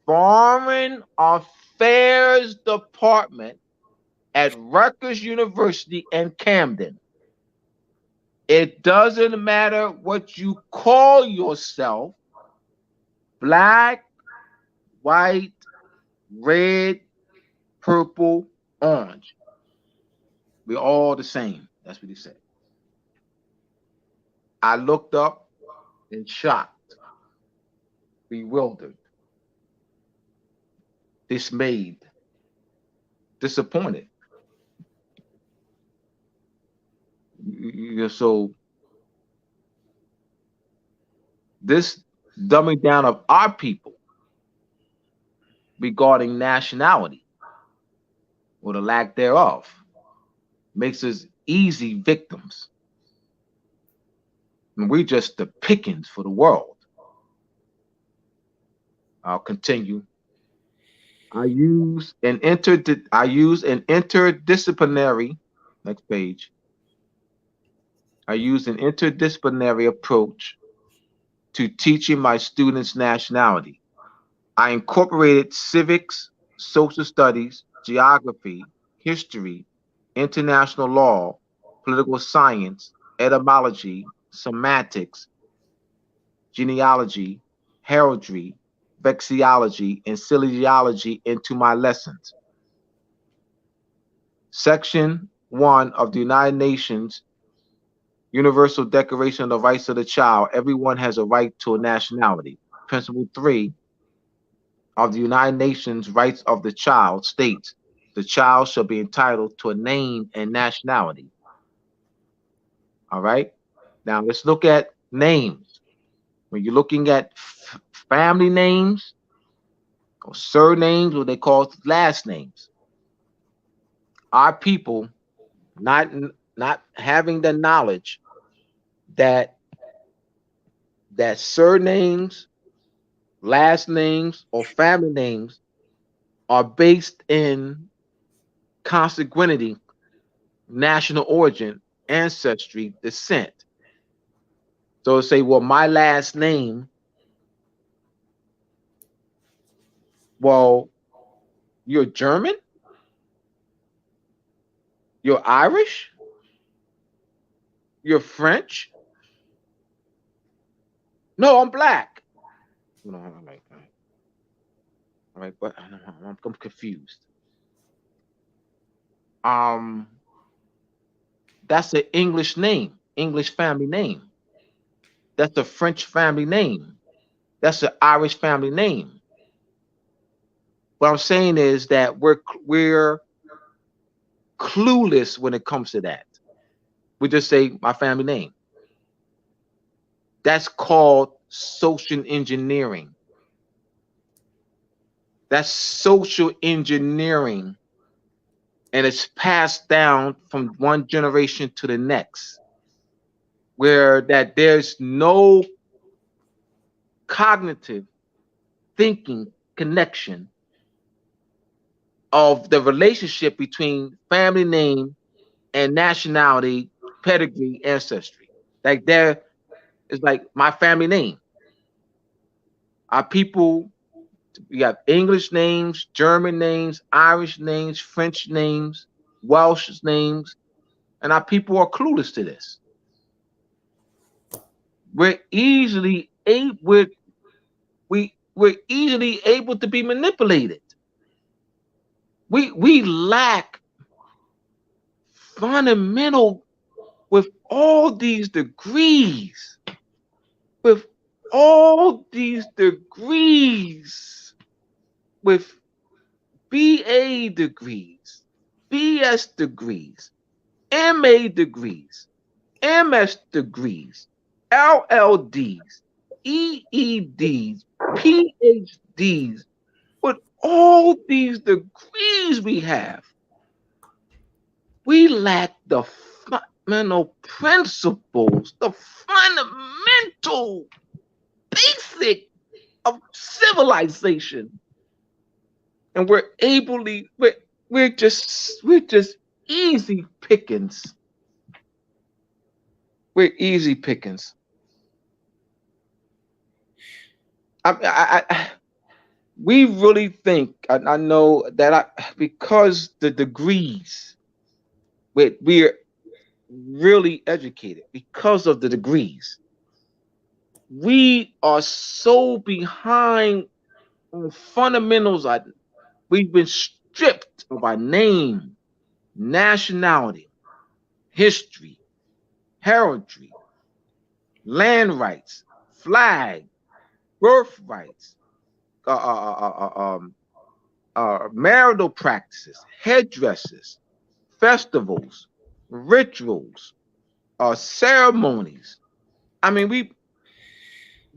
Foreign Affairs Department at Rutgers University in Camden. It doesn't matter what you call yourself, black, white, red, purple, orange. We're all the same. That's what he said. I looked up in shocked, bewildered, dismayed, disappointed. So this dumbing down of our people regarding nationality or the lack thereof makes us easy victims. And we're just the pickings for the world. I'll continue. I use an interdisciplinary, next page. I use an interdisciplinary approach to teaching my students nationality. I incorporated civics, social studies, geography, history, international law, political science, etymology, semantics, genealogy, heraldry, vexillology, and sillyology into my lessons. Section 1 of the United Nations Universal Declaration of the Rights of the Child, everyone has a right to a nationality. Principle 3 of the United Nations Rights of the Child states, the child shall be entitled to a name and nationality. All right? Now let's look at names. When you're looking at family names or surnames, what they call last names, our people not having the knowledge that surnames, last names, or family names are based in consanguinity, national origin, ancestry, descent. So say, well, my last name, well, you're German? You're Irish? You're French? No, I'm black. No, I'm like, all right, but I'm confused. That's an English name, English family name. That's a French family name. That's an Irish family name. What I'm saying is that we're clueless when it comes to that. We just say my family name. That's called social engineering. That's social engineering. And it's passed down from one generation to the next, where that there's no cognitive thinking connection of the relationship between family name and nationality, pedigree, ancestry. Like there is like my family name. Our people, we have English names, German names, Irish names, French names, Welsh names, and our people are clueless to this. We're easily able to be manipulated. We lack fundamental with all these degrees, with all these degrees, with BA degrees, BS degrees, MA degrees, MS degrees, LLDs, EEDs, PhDs, with all these degrees we have, we lack the fundamental principles, the fundamental basic of civilization. And we're just easy pickings. We're easy pickings. We really think, I know that because the degrees, we're really educated because of the degrees. We are so behind on fundamentals. We've been stripped of our name, nationality, history, heraldry, land rights, flag, birth rights, marital practices, headdresses, festivals, rituals, ceremonies. I mean,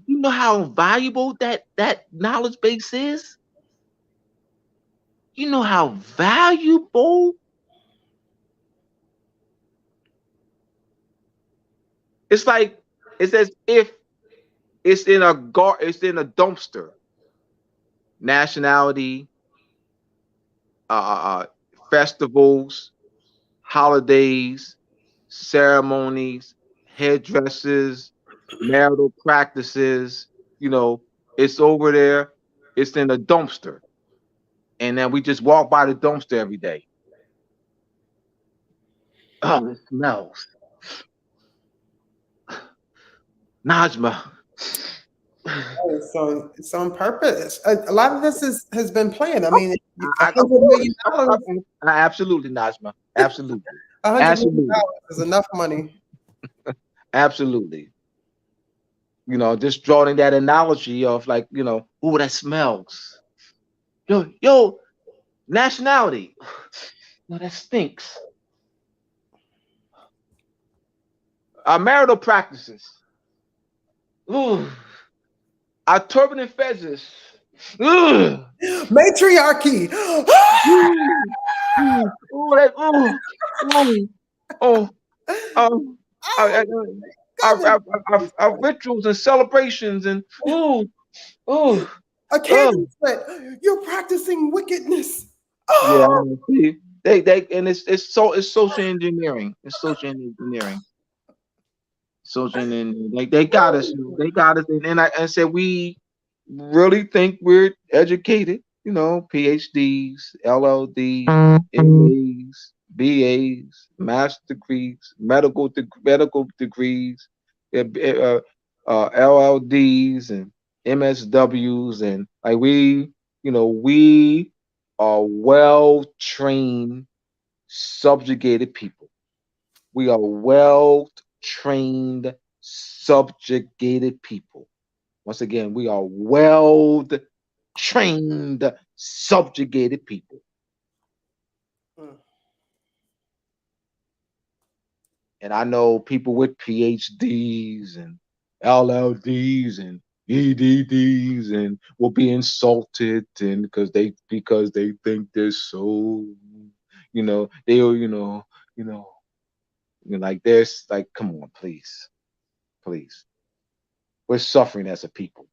you know how valuable that knowledge base is. You know how valuable. It's like it's as if it's in it's in a dumpster. Nationality, uh, festivals, holidays, ceremonies, hairdressers, marital practices. You know, it's over there. It's in a dumpster, and then we just walk by the dumpster every day. Oh, it smells. Najma. So it's on purpose. A lot of this has been planned. I mean, Of course. $100 Absolutely, Najma. Absolutely. $100 million Absolutely. is enough money. Absolutely. You know, just drawing that analogy of like, you know, ooh, that smells. Yo, nationality. No, that stinks. Our marital practices. Ooh. Our turban and feathers. Ooh. Matriarchy. Ooh, that, oh, um, our, our rituals and celebrations and A candle split. You're practicing wickedness. yeah, Oh, see, and it's social engineering. It's social engineering. Social engineering. Like they got us, and I said we really think we're educated. You know, PhDs, LLDs, MAs, BAs, master degrees, medical degrees, LLDs and MSWs, and like you know, we are well trained, subjugated people. We are well trained, subjugated people. Once again, we are well trained, subjugated people. And I know people with PhDs and LLDs and EDDs and will be insulted and because they think they're so, you know, you know, like there's like, come on, please, please. We're suffering as a people.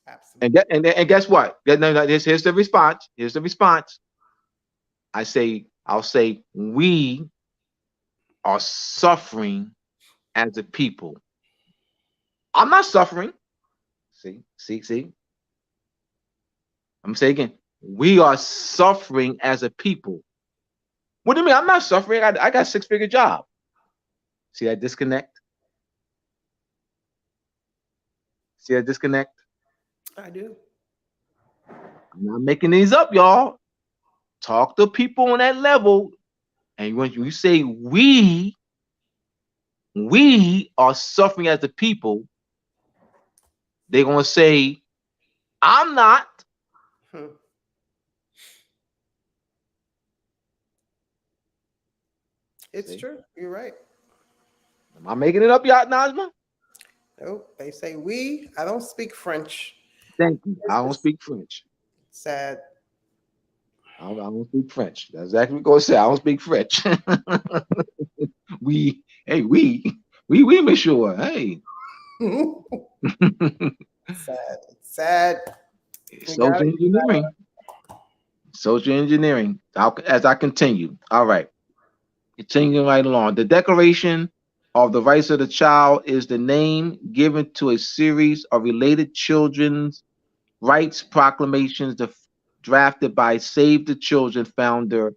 absolutely. And guess what? Here's the response. Here's the response. I'll say we are suffering as a people. I'm not suffering. See. I'm gonna say again. We are suffering as a people. What do you mean? I'm not suffering. I got a 6-figure job. See that disconnect? See that disconnect? I do. I'm not making these up, y'all. Talk to people on that level, and when you say we are suffering as a people, they're gonna say, I'm not. It's See? true. You're right. Am I making it up, y'all, Najma? Nope. They say we. I don't speak French. Thank you. I don't speak French. Sad. I don't speak French. That's exactly what I'm gonna say. I don't speak French. Hey, we, monsieur. Hey. Sad. Sad. Social engineering. Social engineering. As I continue. All right. Continuing right along. The Declaration of the Rights of the Child is the name given to a series of related children's rights proclamations drafted by Save the Children founder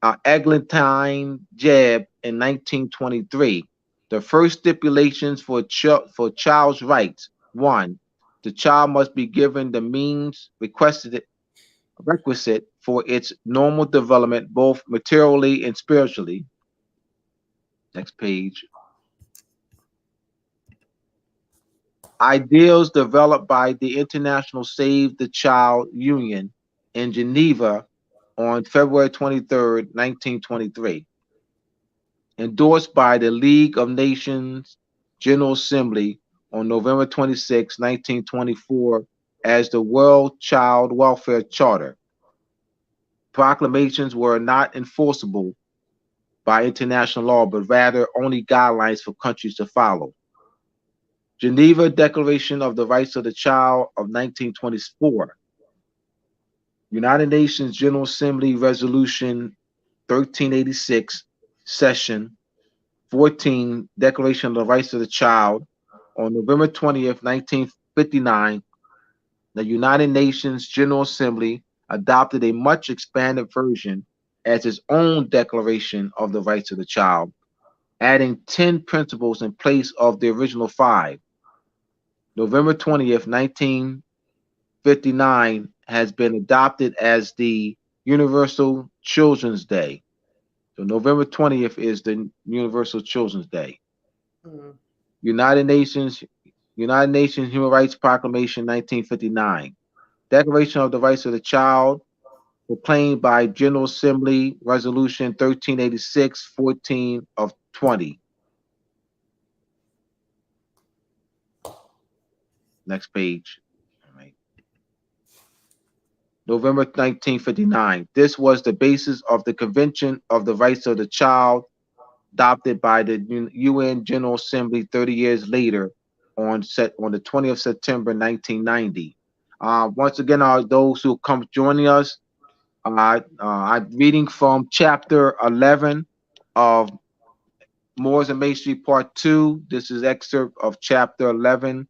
Eglantine Jebb in 1923. The first stipulations for child's rights: one, the child must be given the means requisite for its normal development, both materially and spiritually. Next page. Ideals developed by the International Save the Child Union in Geneva on February 23rd, 1923. Endorsed by the League of Nations General Assembly on November 26, 1924, as the World Child Welfare Charter. Proclamations were not enforceable by international law, but rather only guidelines for countries to follow. Geneva Declaration of the Rights of the Child of 1924. United Nations General Assembly Resolution 1386, Session 14, Declaration of the Rights of the Child. On November 20th, 1959, the United Nations General Assembly adopted a much expanded version as its own Declaration of the Rights of the Child, adding 10 principles in place of the original 5. November 20th, 1959 has been adopted as the Universal Children's Day. So November 20th is the Universal Children's Day. Mm-hmm. United Nations Human Rights Proclamation 1959. Declaration of the Rights of the Child proclaimed by General Assembly Resolution 1386, 14 of 20. Next page. All right. November 1959. This was the basis of the Convention of the Rights of the Child, adopted by the UN General Assembly 30 years later on the 20th of September 1990. Once again, those who come joining us, I'm reading from chapter 11 of Moors and Masonry Part 2. This is excerpt of chapter 11,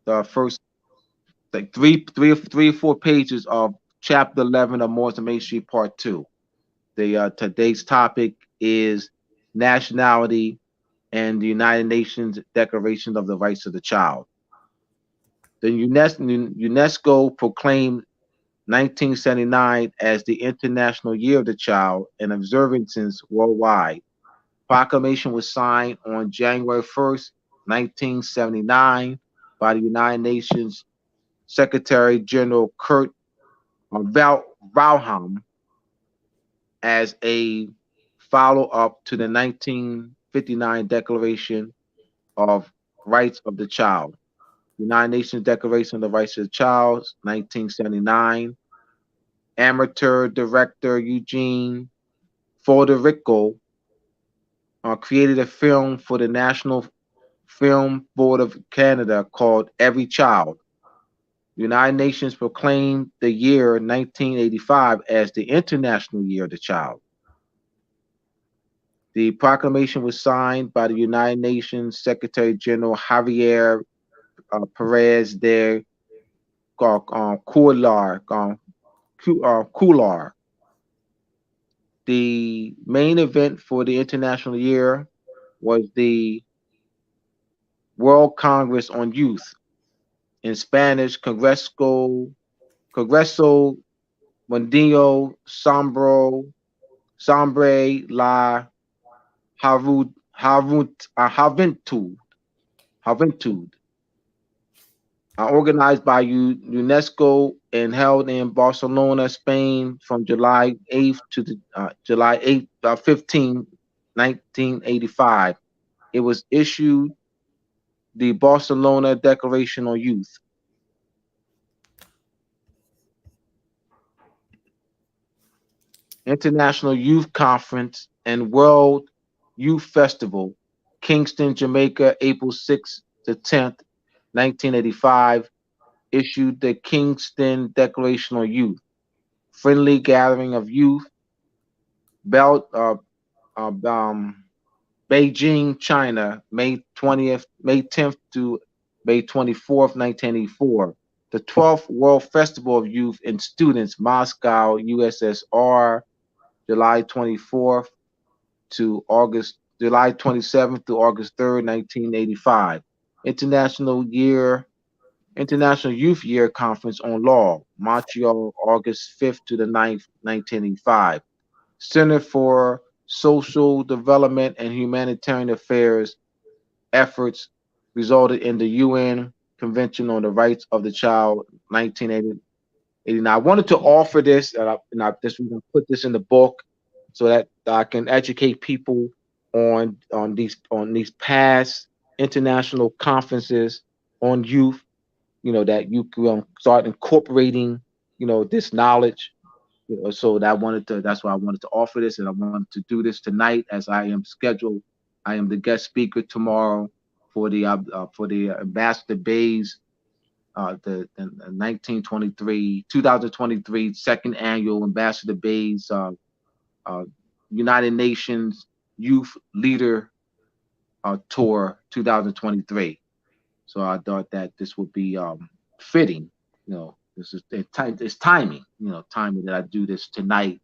the first like three or four pages of chapter 11 of Moors and Masonry Part 2. Today's topic is nationality and the United Nations Declaration of the Rights of the Child. The UNESCO proclaimed 1979 as the International Year of the Child and observances worldwide. Proclamation was signed on January 1st, 1979 by the United Nations Secretary General Kurt Waldheim as a follow-up to the 1959 Declaration of Rights of the Child. United Nations Declaration of the Rights of the Child, 1979. Amateur director Eugene Foderico created a film for the National Film Board of Canada called Every Child. United Nations proclaimed the year 1985 as the International Year of the Child. The proclamation was signed by the United Nations Secretary General Javier Perez de Coular. The main event for the International Year was the World Congress on Youth, in Spanish, Congreso Mundial Sombre la Juventud, organized by UNESCO and held in Barcelona, Spain from July 8th to July 15, 1985. It was issued the Barcelona Declaration on Youth. International Youth Conference and World Youth Festival, Kingston, Jamaica, April 6th to 10th, 1985, issued the Kingston Declaration on Youth. Friendly gathering of youth, Beijing, China, May 10th to May 24th, 1984. The 12th World Festival of Youth and Students, Moscow, USSR, July 24th to July 27th to August 3rd, 1985. International Year International Youth Year Conference on Law, Montreal, August 5th to the 9th, 1985. Center for Social Development and Humanitarian Affairs efforts resulted in the UN Convention on the Rights of the Child, 1989. I wanted to offer this, we're going to put this in the book so that I can educate people on these past international conferences on youth, that you can start incorporating, this knowledge. So that's why I wanted to offer this, and I wanted to do this tonight as I am scheduled. I am the guest speaker tomorrow for the Ambassador Bay's the 2023 second annual Ambassador Bay's uh, United Nations Youth Leader Tour 2023. So I thought that this would be fitting. This is it's timing. Timing that I do this tonight.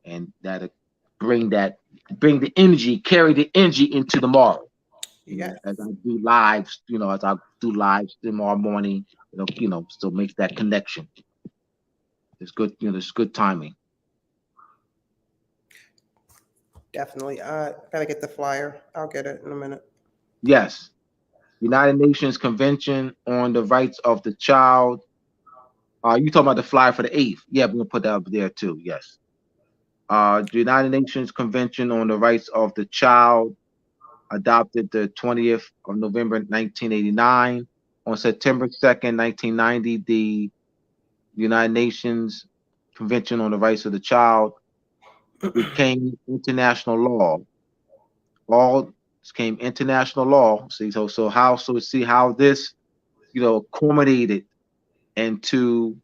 And that bring the energy, carry the energy into tomorrow. Yes. As I do lives, tomorrow morning. So make that connection. It's good. It's good timing. Definitely. I gotta get the flyer. I'll get it in a minute. Yes. United Nations Convention on the Rights of the Child. You talking about the flyer for the 8th? Yeah, we're gonna put that up there too. Yes. The United Nations Convention on the Rights of the Child, adopted the 20th of November 1989. On September 2nd, 1990, the United Nations Convention on the Rights of the Child became international law. All became international law. See how this, culminated into,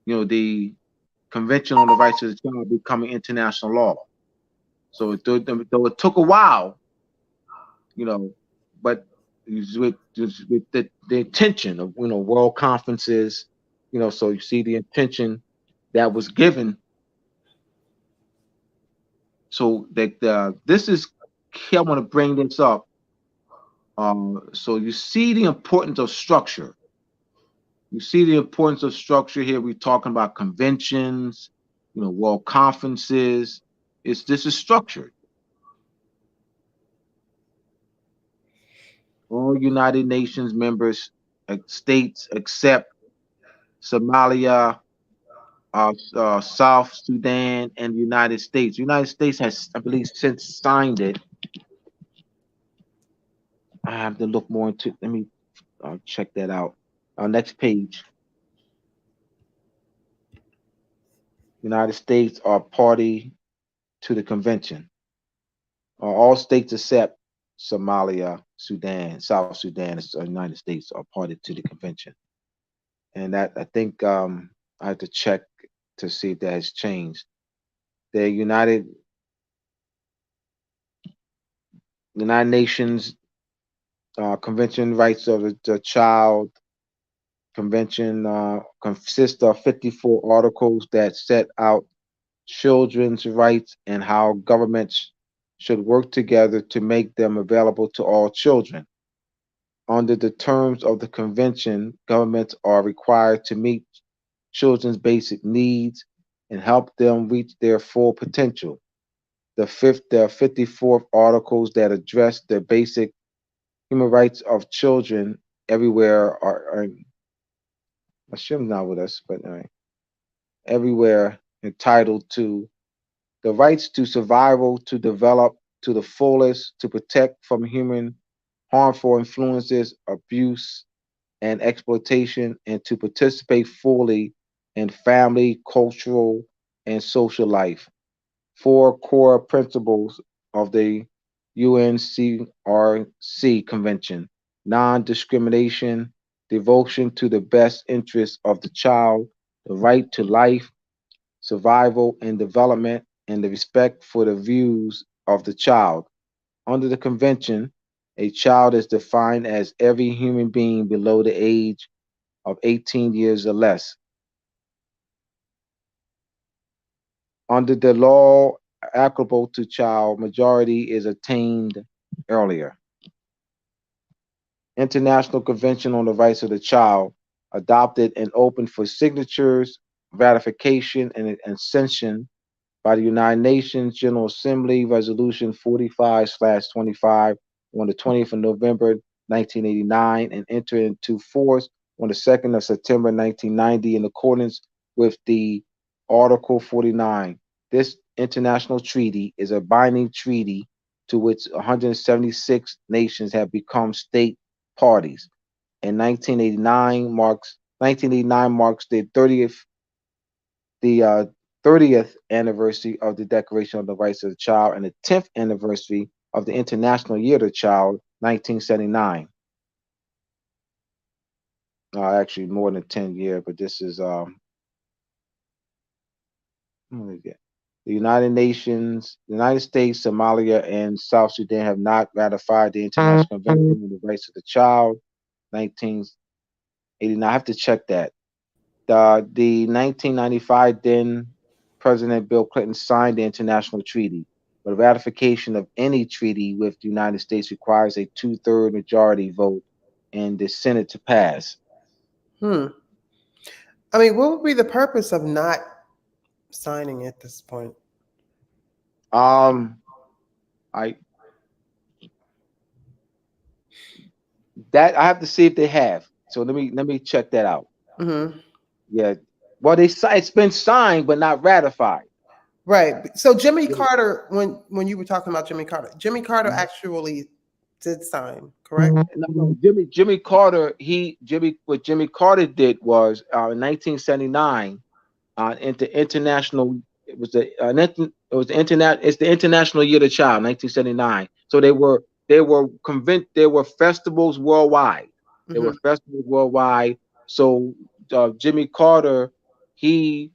the Convention on the Rights of the Child becoming international law. So though it took a while, but with the intention of, world conferences, so you see the intention that was given. So that this is here, I want to bring this up. So you see the importance of structure. You see the importance of structure here. We're talking about conventions, world conferences. This is structured. All United Nations members states except Somalia, South Sudan, and the United States. The United States has, I believe, since signed it. I have to look more into. Let me check that out. Next page. United States are party to the convention. All states except Somalia, Sudan, South Sudan, and the United States are party to the convention. And that, I think, I have to check to see if that has changed. The United Nations Convention Rights of the Child Convention consists of 54 articles that set out children's rights and how governments should work together to make them available to all children. Under the terms of the convention, governments are required to meet children's basic needs and help them reach their full potential. The 54th articles that address the basic human rights of children everywhere are Hashim's not with us, but everywhere entitled to the rights to survival, to develop to the fullest, to protect from human harmful influences, abuse, and exploitation, and to participate fully in family, cultural, and social life. Four core principles of the UNCRC Convention: non discrimination, devotion to the best interests of the child, the right to life, survival, and development, and the respect for the views of the child. Under the convention, a child is defined as every human being below the age of 18 years or less. Under the law applicable to child, majority is attained earlier. International Convention on the Rights of the Child, adopted and open for signatures, ratification, and accession by the United Nations General Assembly, Resolution 45/25 on the 20th of November 1989, and entered into force on the 2nd of September 1990 in accordance with the Article 49. This international treaty is a binding treaty to which 176 nations have become state parties. And 1989 marks the 30th anniversary of the Declaration of the Rights of the Child and the 10th anniversary of the International Year of the Child, 1979. Actually, more than 10 years, but this is what is it? The United Nations, the United States, Somalia, and South Sudan have not ratified the International Convention on the Rights of the Child, 1989. I have to check that. The 1995 then President Bill Clinton signed the international treaty. But ratification of any treaty with the United States requires a two-thirds majority vote in the Senate to pass. I mean, what would be the purpose of not signing at this point? I have to see if they have. So let me check that out. Yeah. Well, it's been signed but not ratified. Right. So Jimmy Carter, when you were talking about Jimmy Carter actually did sign, correct? No, Jimmy Carter. What Jimmy Carter did was in 1979, international. It was the internet. It's the International Year of the Child, 1979. So they were convinced. There were festivals worldwide. There were festivals worldwide. So Jimmy Carter, he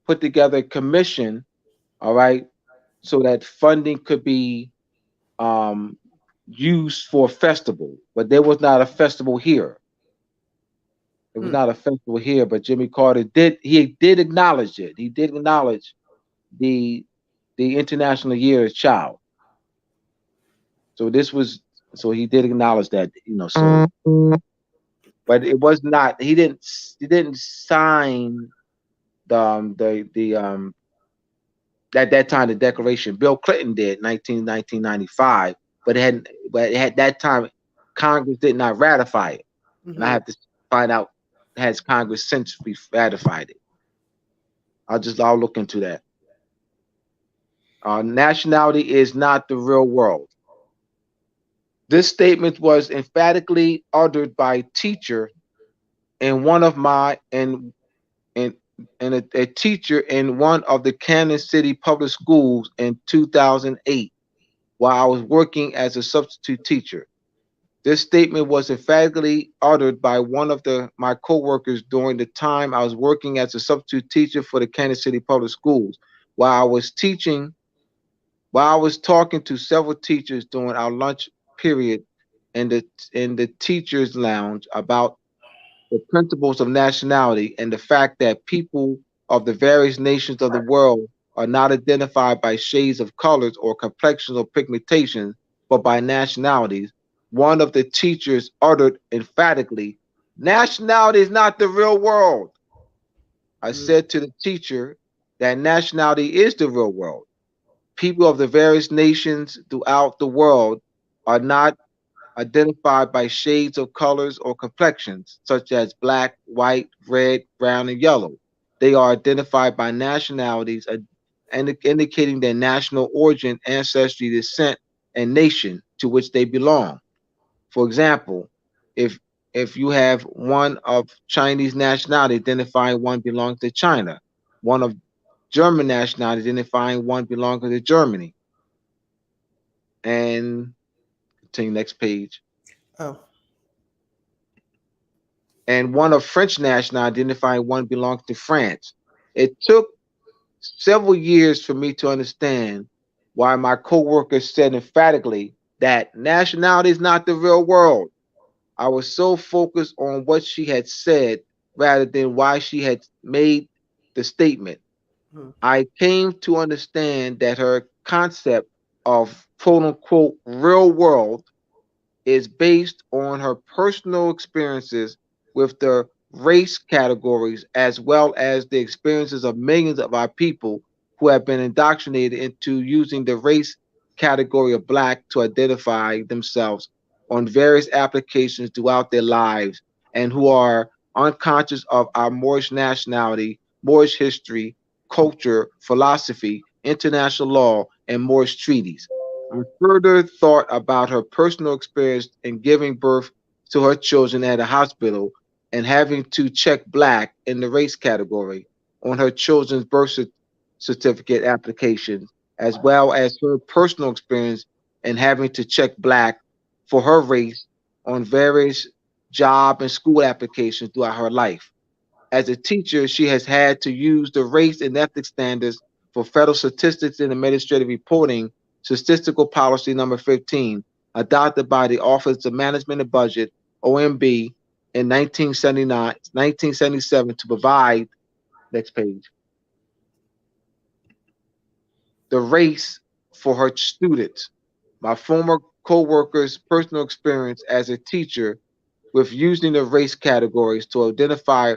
put together a commission, all right, so that funding could be used for a festival. But there was not a festival here. It was not a festival here, but Jimmy Carter did acknowledge it. He did acknowledge the International Year of Child. So he did acknowledge that, so but it was not he didn't sign the at that time the declaration. Bill Clinton did 1995, but it had that time Congress did not ratify it. And I have to find out, has Congress since ratified it? I'll look into that. Nationality is not the real world. This statement was emphatically uttered by a teacher in one of my and a teacher in one of the Kansas City public schools in 2008 while I was working as a substitute teacher. This statement was emphatically uttered by one of my coworkers during the time I was working as a substitute teacher for the Kansas City public schools. While I was talking to several teachers during our lunch period in the teachers' lounge about the principles of nationality and the fact that people of the various nations of the world are not identified by shades of colors or complexions or pigmentation, but by nationalities. One of the teachers uttered emphatically, "Nationality is not the real world." I said to the teacher that nationality is the real world. People of the various nations throughout the world are not identified by shades of colors or complexions, such as black, white, red, brown, and yellow. They are identified by nationalities, indicating their national origin, ancestry, descent, and nation to which they belong. For example, if you have one of Chinese nationality identifying one belongs to China, one of German nationality identifying one belongs to Germany. And continue next page. Oh. And one of French nationality identifying one belongs to France. It took several years for me to understand why my coworkers said emphatically that nationality is not the real world. I was so focused on what she had said rather than why she had made the statement. Mhm. I came to understand that her concept of quote unquote real world is based on her personal experiences with the race categories as well as the experiences of millions of our people who have been indoctrinated into using the race category of black to identify themselves on various applications throughout their lives and who are unconscious of our Moorish nationality, Moorish history, culture, philosophy, international law, and Moorish treaties. I further thought about her personal experience in giving birth to her children at a hospital and having to check black in the race category on her children's certificate applications, as well as her personal experience in having to check black for her race on various job and school applications throughout her life. As a teacher, she has had to use the race and ethnic standards for federal statistics and administrative reporting, statistical policy number 15, adopted by the Office of Management and Budget, OMB, in 1977 to provide, next page, the race for her students. My former co-worker's personal experience as a teacher with using the race categories to identify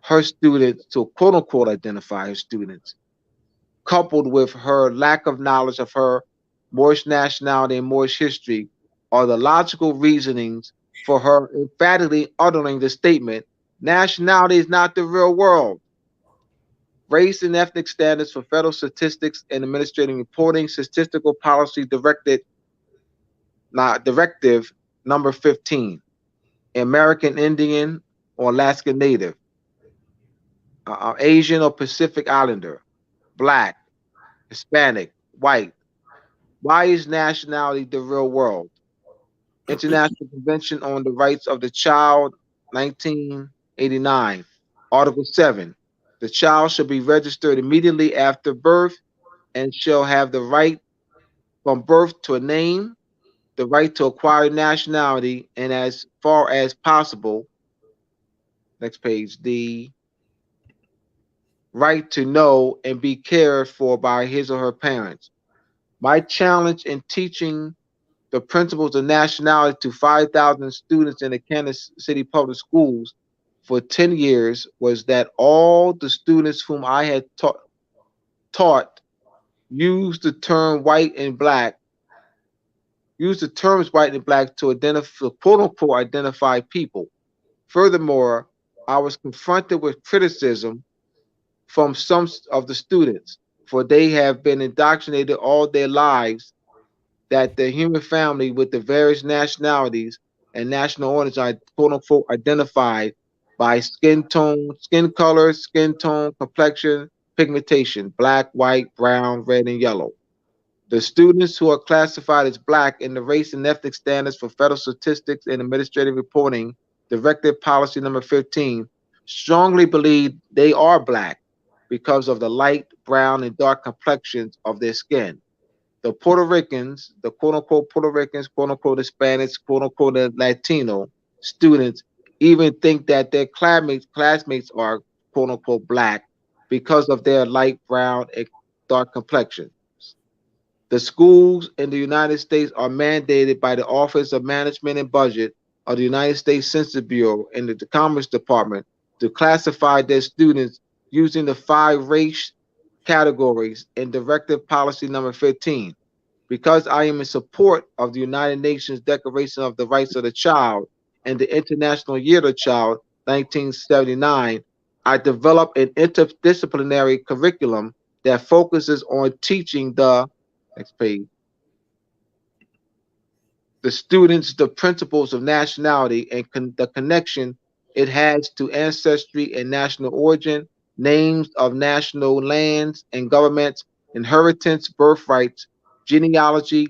her students, to quote unquote identify her students, coupled with her lack of knowledge of her Moorish nationality and Moorish history, are the logical reasonings for her emphatically uttering the statement, nationality is not the real world. Race and ethnic standards for federal statistics and administrative reporting, statistical policy directive number 15, American Indian or Alaska Native, Asian or Pacific Islander, Black, Hispanic, white. Why is nationality the real world? International Convention on the Rights of the Child, 1989, Article 7. The child shall be registered immediately after birth and shall have the right from birth to a name, the right to acquire nationality, and as far as possible, next page, the right to know and be cared for by his or her parents. My challenge in teaching the principles of nationality to 5,000 students in the Kansas City Public Schools for 10 years was that all the students whom I had taught used the term white and black, used the terms white and black to identify, quote unquote, identify people. Furthermore, I was confronted with criticism from some of the students, for they have been indoctrinated all their lives that the human family with the various nationalities and national origins are quote unquote identified by skin tone, skin color, skin tone, complexion, pigmentation, black, white, brown, red, and yellow. The students who are classified as black in the race and ethnic standards for federal statistics and administrative reporting, directive policy number 15, strongly believe they are black because of the light, brown, and dark complexions of their skin. The Puerto Ricans, the quote unquote Puerto Ricans, quote unquote Hispanics, quote unquote Latino students even think that their classmates are quote unquote black because of their light brown and dark complexion. The schools in the United States are mandated by the Office of Management and Budget of the United States Census Bureau and the Commerce Department to classify their students using the 5 race categories in Directive Policy number 15. Because I am in support of the United Nations Declaration of the Rights of the Child and the International Year of the Child, 1979, I developed an interdisciplinary curriculum that focuses on teaching next page, the students the principles of nationality and the connection it has to ancestry and national origin, names of national lands and governments, inheritance, birthrights, genealogy,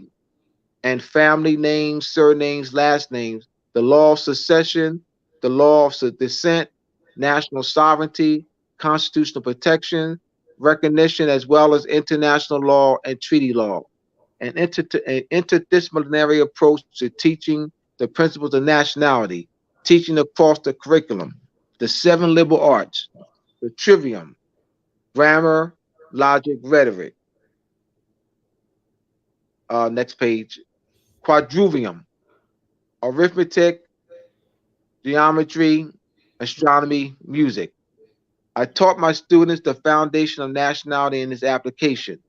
and family names, surnames, last names, the law of succession, the law of descent, national sovereignty, constitutional protection, recognition, as well as international law and treaty law. an interdisciplinary approach to teaching the principles of nationality, teaching across the curriculum, the 7 liberal arts, the trivium, grammar, logic, rhetoric. Next page. Quadrivium, arithmetic, geometry, astronomy, music. I taught my students the foundation of nationality and its application.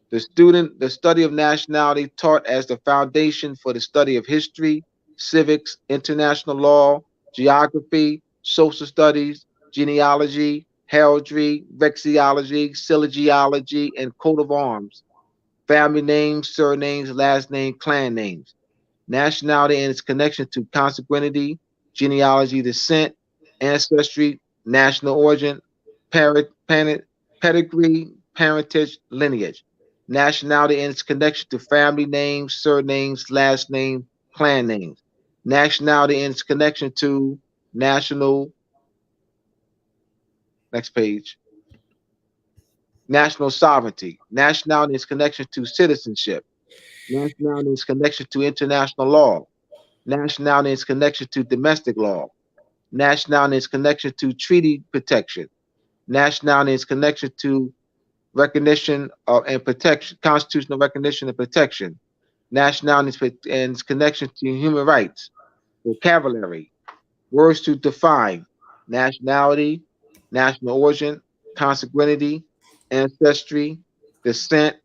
The study of nationality taught as the foundation for the study of history, civics, international law, geography, social studies, genealogy, heraldry, vexillology, syllogiology, and coat of arms, family names, surnames, last name, clan names, nationality and its connection to consanguinity, genealogy, descent, ancestry, national origin, pedigree, parentage, lineage, nationality and its connection to family names, surnames, last name, clan names, nationality and its connection to national, next page, national sovereignty, nationality and its connection to citizenship, nationality and its connection to international law, nationality and its connection to domestic law, nationality and its connection to treaty protection, nationality and its connection to recognition and protection, constitutional recognition and protection, nationality and its connection to human rights, vocabulary, words to define, nationality, national origin, consanguinity, ancestry, descent,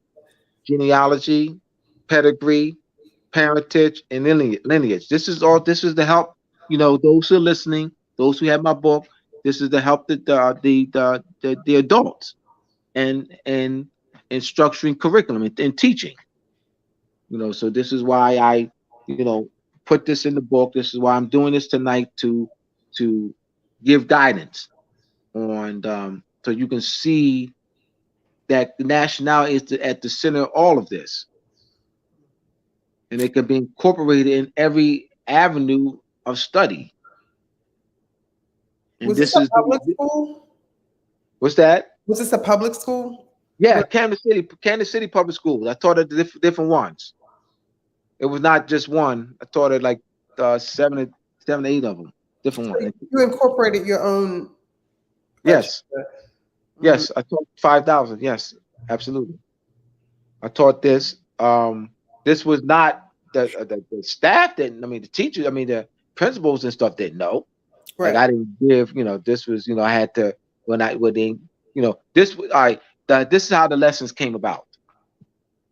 genealogy, pedigree, parentage, and lineage. This is all. This is the help. Those who are listening, those who have my book. This is the help that the adults and in structuring curriculum and teaching. So this is why I put this in the book. This is why I'm doing this tonight to give guidance on so you can see that the nationality is at the center of all of this. And it can be incorporated in every avenue of study. And was this a public school? What's that? Was this a public school? Yeah, Kansas City Public Schools. I taught at different ones. It was not just one. I taught at like 7, 8 of them, different ones. You incorporated your own. Yes. Yes, I taught 5,000. Yes, absolutely. I taught this. This was not the staff didn't. I mean, the teachers. I mean, the principals and stuff didn't know. Right. Like I didn't give. This was. I had to this. This is how the lessons came about.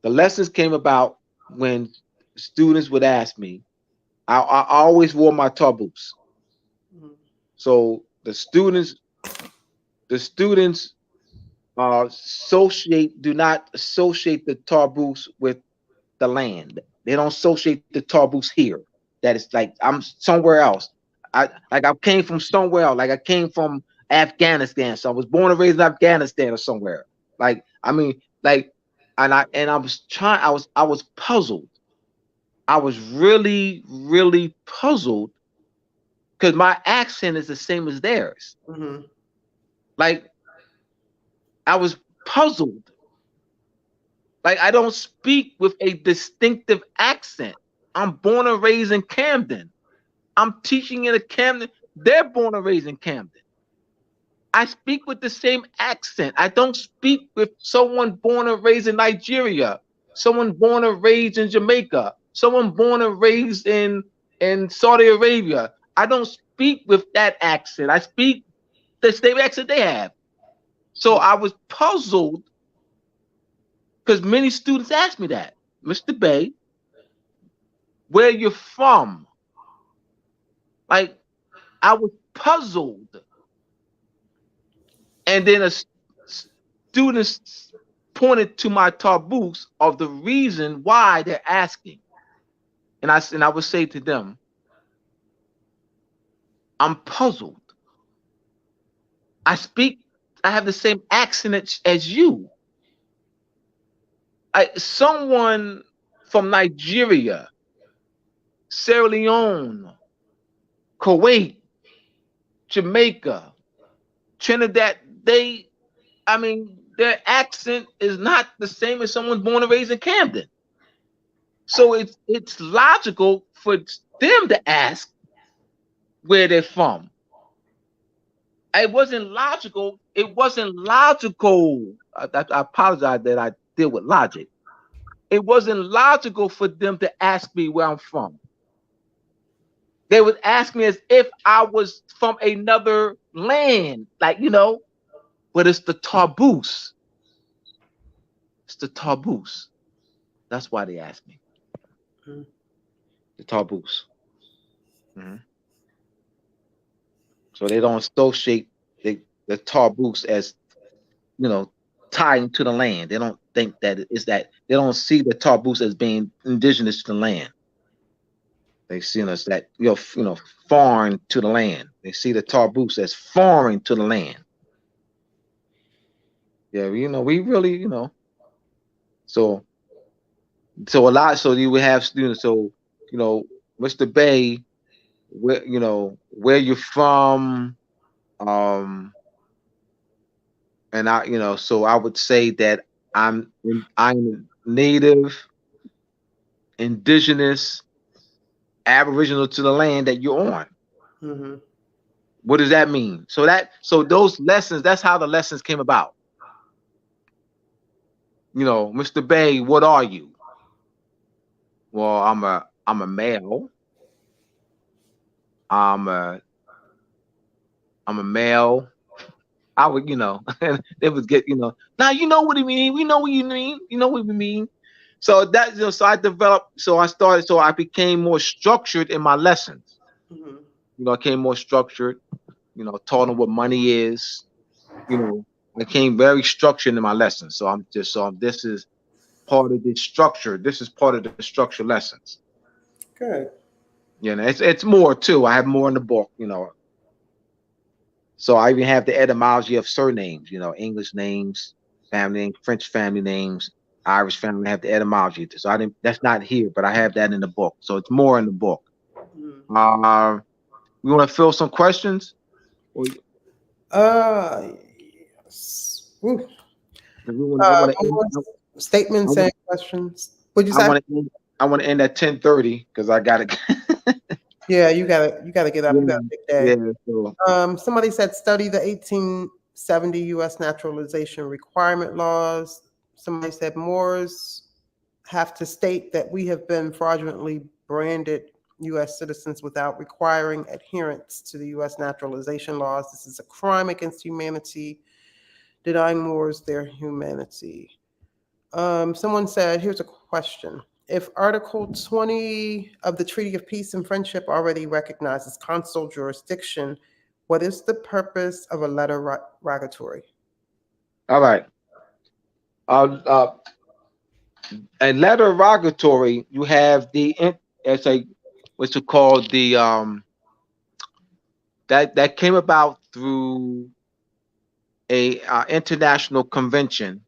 The lessons came about when students would ask me. I always wore my tar boots. So the students do not associate the tar boots with the land. They don't associate the tar boots here. That is like I'm somewhere else. I came from somewhere else. Like I came from Afghanistan. So I was born and raised in Afghanistan or somewhere. I was puzzled. I was really, really puzzled because my accent is the same as theirs. Like I was puzzled. Like I don't speak with a distinctive accent. I'm born and raised in Camden. I'm teaching in a Camden. They're born and raised in Camden. I speak with the same accent. I don't speak with someone born and raised in Nigeria, someone born and raised in Jamaica, someone born and raised in Saudi Arabia. I don't speak with that accent. I speak the same accent they have. So I was puzzled because many students asked me that, Mr. Bey, where you from? Like I was puzzled. And then a student pointed to my tar boots of the reason why they're asking. And I would say to them, I'm puzzled. I have the same accent as you. Someone from Nigeria, Sierra Leone, Kuwait, Jamaica, Trinidad, their accent is not the same as someone born and raised in Camden. So it's logical for them to ask where they're from. It wasn't logical. It wasn't logical. I apologize that I deal with logic. It wasn't logical for them to ask me where I'm from. They would ask me as if I was from another land, like, but it's the taboos. It's the taboos. That's why they ask me. Mm. The taboos. Mm-hmm. So they don't associate the taboos as, tying to the land. They don't think that it's that. They don't see the taboos as being indigenous to the land. They see us that foreign to the land. They see the taboos as foreign to the land. Yeah, we really, so a lot. So you would have students. So Mr. Bey, where you're from, and so I would say that I'm native, indigenous, aboriginal to the land that you're on. Mm-hmm. What does that mean? So those lessons, that's how the lessons came about. Mr. Bey, what are you? Well, I'm a male. I'm a male. I would, they would get, now you know what he mean. We know what you mean. You know what we mean. So that, so I developed, so I became more structured in my lessons. Mm-hmm. I became more structured, taught them what money is, I became very structured in my lessons. So this is part of the structure. This is part of the structure lessons. Good. It's more too. I have more in the book, So I even have the etymology of surnames, English names, family names, French family names, Irish family. I have the etymology. So that's not here, but I have that in the book. So it's more in the book. Mm-hmm. You want to fill some questions? Yes. Statements and questions. What'd you say? I want to end at 10:30 because I got to. Yeah, you gotta get up. You got a big day. Yeah, so. Somebody said study the 1870 U.S. naturalization requirement laws. Somebody said Moors have to state that we have been fraudulently branded U.S. citizens without requiring adherence to the U.S. naturalization laws. This is a crime against humanity, denying Moors their humanity. Someone said, here's a question. If Article 20 of the Treaty of Peace and Friendship already recognizes consular jurisdiction, what is the purpose of a letter rogatory? All right. A letter rogatory, you have what's it called, that came about through a international convention,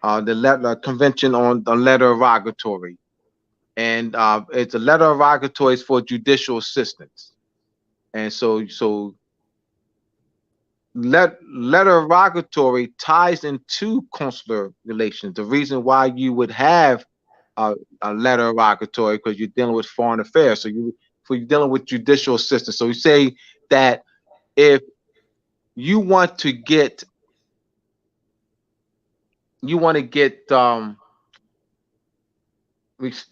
the convention on the letter rogatory, and it's a letter rogatory for judicial assistance, and so letter rogatory ties into consular relations. The reason why you would have a letter rogatory because you're dealing with foreign affairs, so you're dealing with judicial assistance. So you say that if you want to get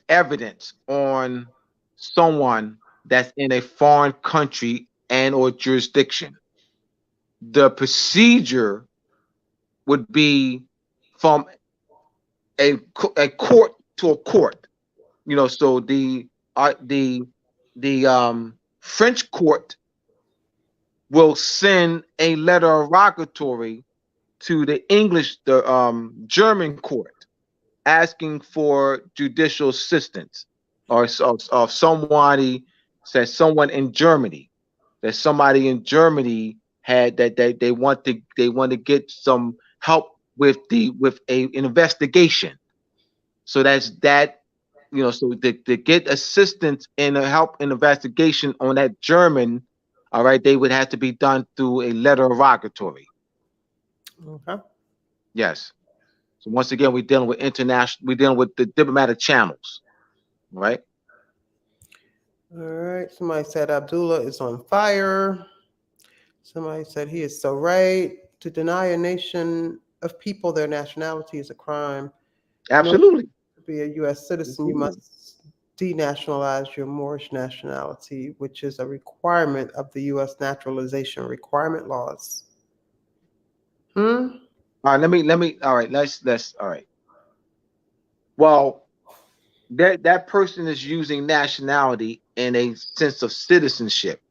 evidence on someone that's in a foreign country and or jurisdiction, the procedure would be from a court to a court. So the French court will send a letter rogatory to the German court, asking for judicial assistance, or of someone in Germany, that somebody in Germany had that they want to get some help with a investigation. So that's that, so to get assistance and help in investigation on that German, all right, they would have to be done through a letter rogatory. Okay. Yes. So once again, we're dealing with the diplomatic channels. Right? All right. Somebody said Abdullah is on fire. Somebody said he is so right. To deny a nation of people their nationality is a crime. Absolutely. To be a U.S. citizen, you Absolutely. must denationalize your Moorish nationality, which is a requirement of the U.S. naturalization requirement laws. All right, all right, let's all right. Well, that person is using nationality in a sense of citizenship,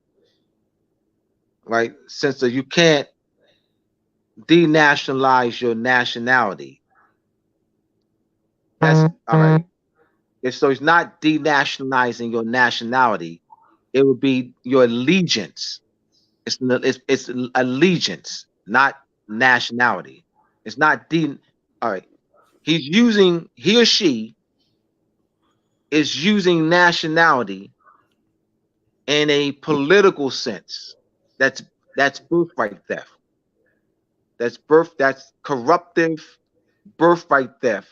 right? Since you can't denationalize your nationality. That's all right. So it's not denationalizing your nationality. It would be your allegiance. It's allegiance, not nationality. It's not de. All right. He or she is using nationality in a political sense. That's that's birthright theft. That's corruptive birthright theft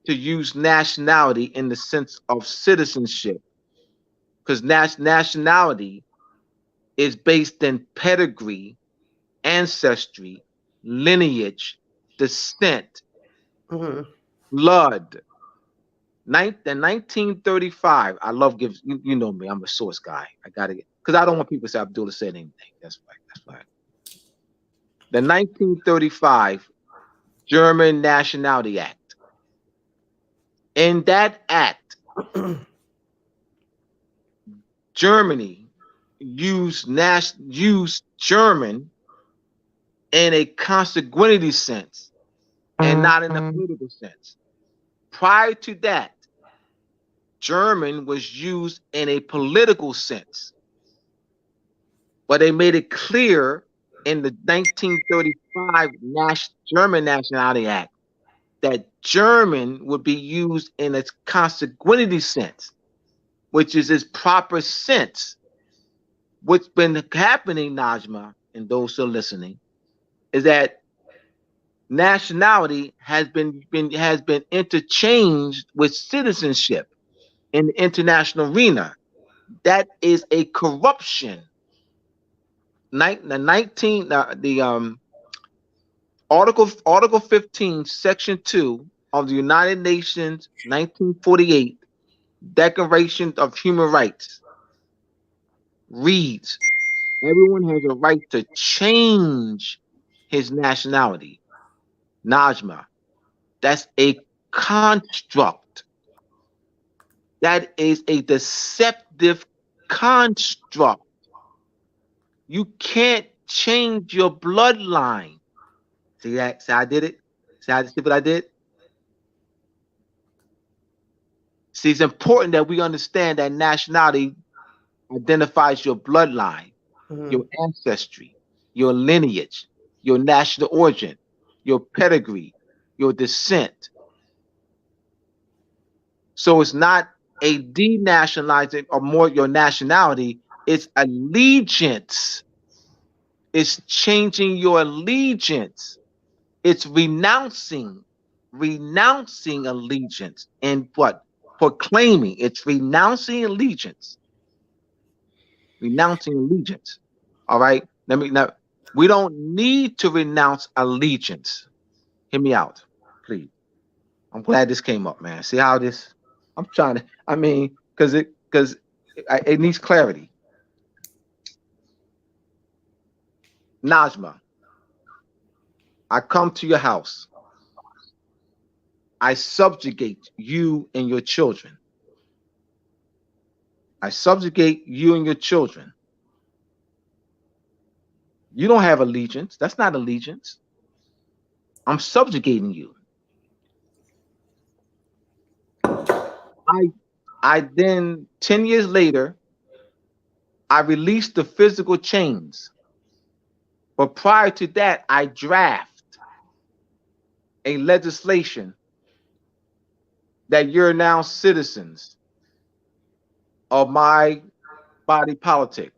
to use nationality in the sense of citizenship. Because nationality is based in pedigree, ancestry, lineage, descent, blood. The 1935, I love gives you know me, I'm a source guy. I gotta get because I don't want people to say Abdullah said anything. That's right. That's right. The 1935 German Nationality Act. In that act, Germany used German in a consanguinity sense and not in a political sense. Prior to that, German was used in a political sense, but they made it clear in the 1935 German Nationality Act that German would be used in its consanguinity sense, which is its proper sense. What's been happening, Najma, and those who are listening, is that nationality has been interchanged with citizenship in the international arena. That is a corruption. The Article 15, Section 2 of the United Nations 1948 Declaration of Human Rights reads, everyone has a right to change his nationality. Najma, that's a construct. That is a deceptive construct. You can't change your bloodline. See that? See, I did it. See what I did? See, it's important that we understand that nationality identifies your bloodline, your ancestry, your lineage, your national origin, your pedigree, your descent. So it's not a denationalizing or more your nationality, it's allegiance. It's changing your allegiance. It's renouncing allegiance and what? Proclaiming. It's renouncing allegiance. Renouncing allegiance. All right. We don't need to renounce allegiance. Hear me out, please. I'm glad this came up, man. See how this? I'm trying to. I mean, because it needs clarity. Najma, I come to your house. I subjugate you and your children. I subjugate you and your children. You don't have allegiance. That's not allegiance. I'm subjugating you. I then 10 years later, I released the physical chains. But prior to that, I draft a legislation that you're now citizens of my body politic.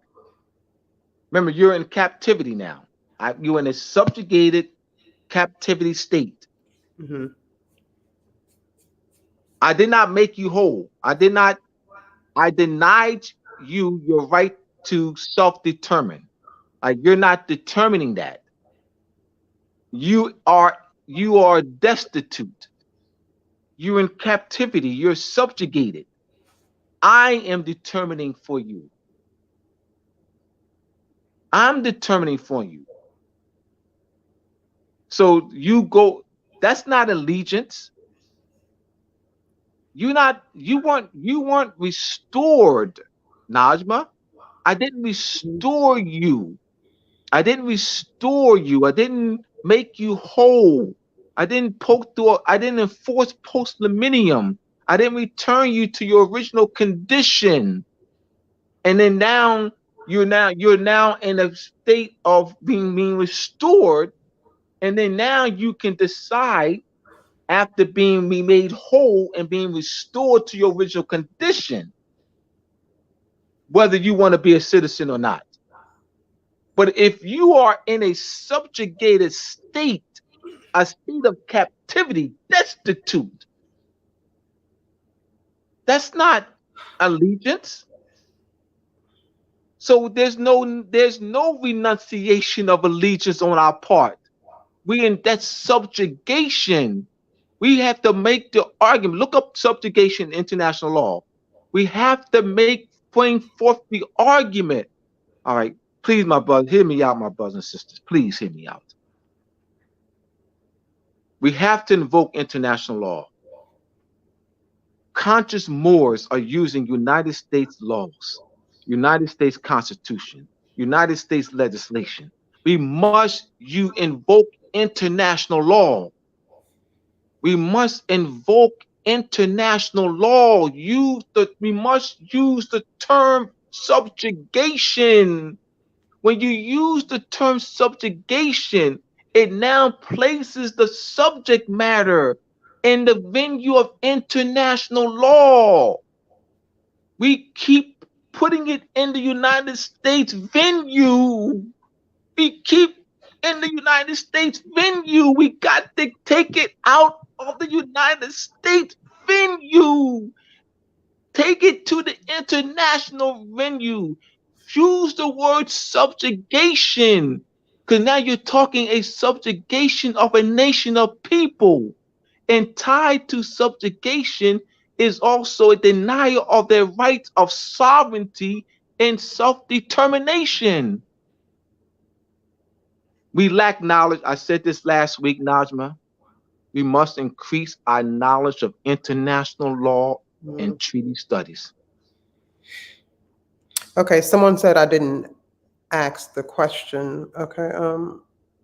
Remember, you're in captivity now. You're in a subjugated captivity state. I did not make you whole. I denied you your right to self-determine. Like, you're not determining that. You are destitute. You're in captivity. You're subjugated. I am determining for you. I'm determining for you. So you go, that's not allegiance. You weren't restored, Najma. I didn't restore you. I didn't restore you. I didn't make you whole. I didn't I didn't enforce post-millennium. I didn't return you to your original condition. And then now you're now in a state of being restored. And then now you can decide, after being made whole and being restored to your original condition, whether you want to be a citizen or not. But if you are in a subjugated state, a state of captivity, destitute, that's not allegiance. So there's no renunciation of allegiance on our part. We in that subjugation. We have to make the argument. Look up subjugation in international law. We have to bring forth the argument. All right, please, my brother, hear me out, my brothers and sisters. Please hear me out. We have to invoke international law. Conscious Moors are using United States laws, United States Constitution, United States legislation. We must invoke international law. We must invoke international law. We must use the term subjugation. When you use the term subjugation, it now places the subject matter in the venue of international law. We keep putting it in the United States venue. We keep in the United States venue. We got to take it out of the United States venue. Take it to the international venue. Use the word subjugation, because now you're talking a subjugation of a nation of people. And tied to subjugation is also a denial of their rights of sovereignty and self-determination. We lack knowledge. I said this last week, Najma. We must increase our knowledge of international law and treaty studies. Okay, someone said I didn't ask the question. Okay,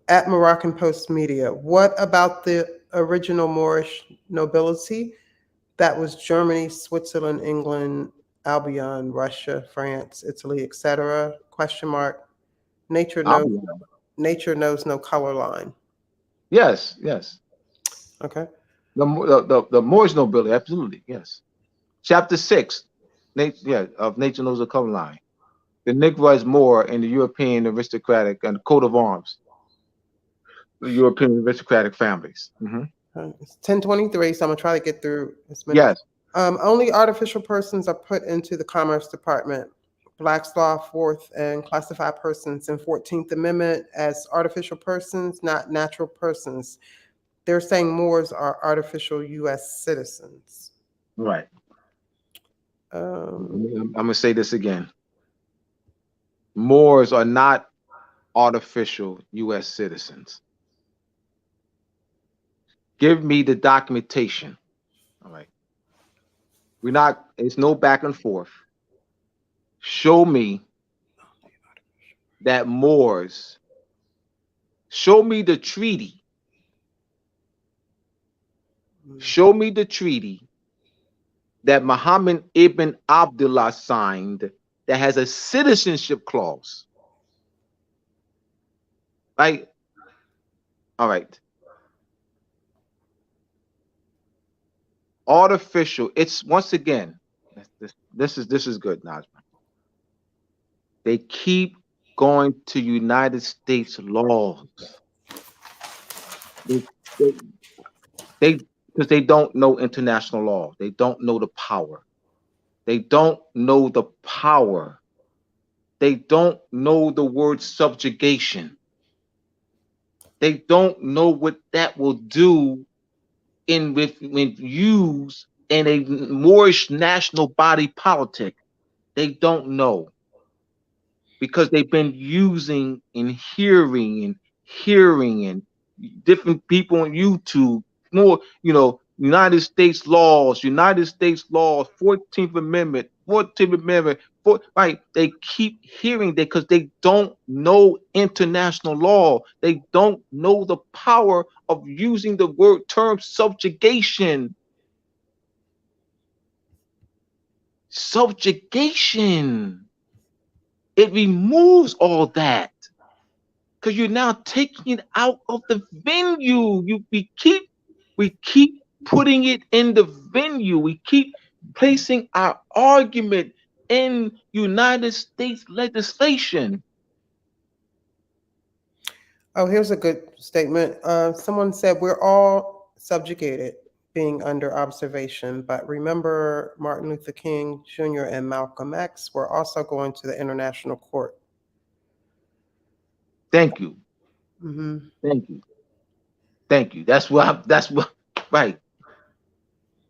at Moroccan Post Media, what about the original Moorish nobility? That was Germany, Switzerland, England, Albion, Russia, France, Italy, etc. Question mark. Nature knows no color line. Yes, yes. Okay. The Moorish nobility, absolutely, yes. Chapter 6, of Nature Knows no Color Line. The Negro as Moor in the European aristocratic and coat of arms. The European aristocratic families. It's 10:23, so I'm gonna try to get through as many. Yes. Only artificial persons are put into the Commerce Department. Black's Law 4th and classify persons in 14th Amendment as artificial persons, not natural persons. They're saying Moors are artificial U.S. citizens. Right. I'm gonna say this again. Moors are not artificial U.S. citizens. Give me the documentation. All right. It's no back and forth. Show me that Moors, show me the treaty. Show me the treaty that Muhammad ibn Abdullah signed that has a citizenship clause. Right? All right. Artificial. It's once again, this is good, Najma. They keep going to United States laws. Because they don't know international law. They don't know the power. They don't know the power. They don't know the word subjugation. They don't know what that will do when used in a Moorish national body politic. They don't know, because they've been using and hearing and different people on YouTube, more, United States laws, 14th Amendment, 14th Amendment, right? They keep hearing that because they don't know international law. They don't know the power of using the word term subjugation. Subjugation. It removes all that, because you're now taking it out of the venue. We keep putting it in the venue. We keep placing our argument in United States legislation. Oh, here's a good statement. Someone said, we're all subjugated, being under observation, but remember Martin Luther King Jr. and Malcolm X were also going to the International Court. Thank you. Mm-hmm. Thank you. That's what, right.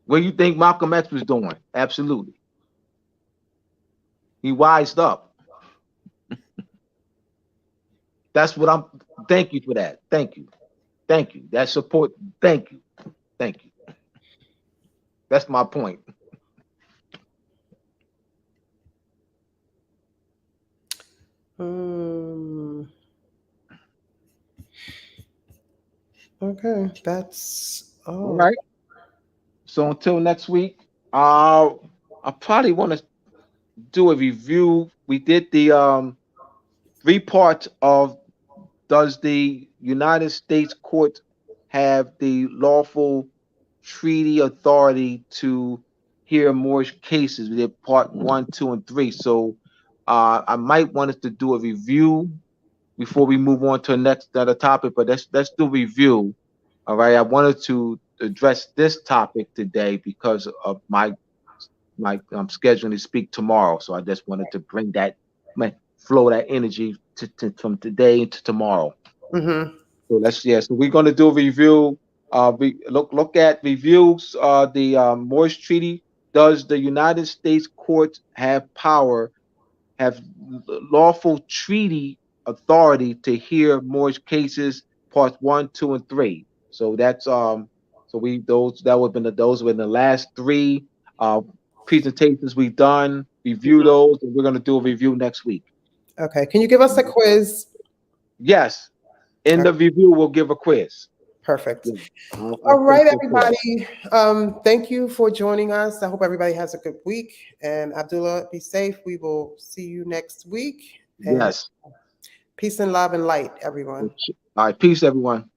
What do you think Malcolm X was doing? Absolutely. He wised up. That's what thank you for that. Thank you. That support. Thank you. That's my point. Okay, that's all right. So until next week, I probably want to do a review. We did the 3 parts of, does the United States court have the lawful treaty authority to hear Moorish cases? We did part 1, 2, and 3. So I might want us to do a review before we move on to another topic, but let's do a review. All right. I wanted to address this topic today because of my scheduling to speak tomorrow. So I just wanted to bring that, flow that energy from today to tomorrow. Mm-hmm. So we're going to do a review. Look at reviews. The Moorish Treaty. Does the United States courts have lawful treaty authority to hear Moorish cases? Parts 1, 2, and 3. So that's those were the last 3 presentations we've done. Review those, and we're going to do a review next week. Okay. Can you give us a quiz? Yes. In the review, we'll give a quiz. Perfect. All right, everybody. Thank you for joining us. I hope everybody has a good week. And Abdullah, be safe. We will see you next week. And yes. Peace and love and light, everyone. All right. Peace, everyone.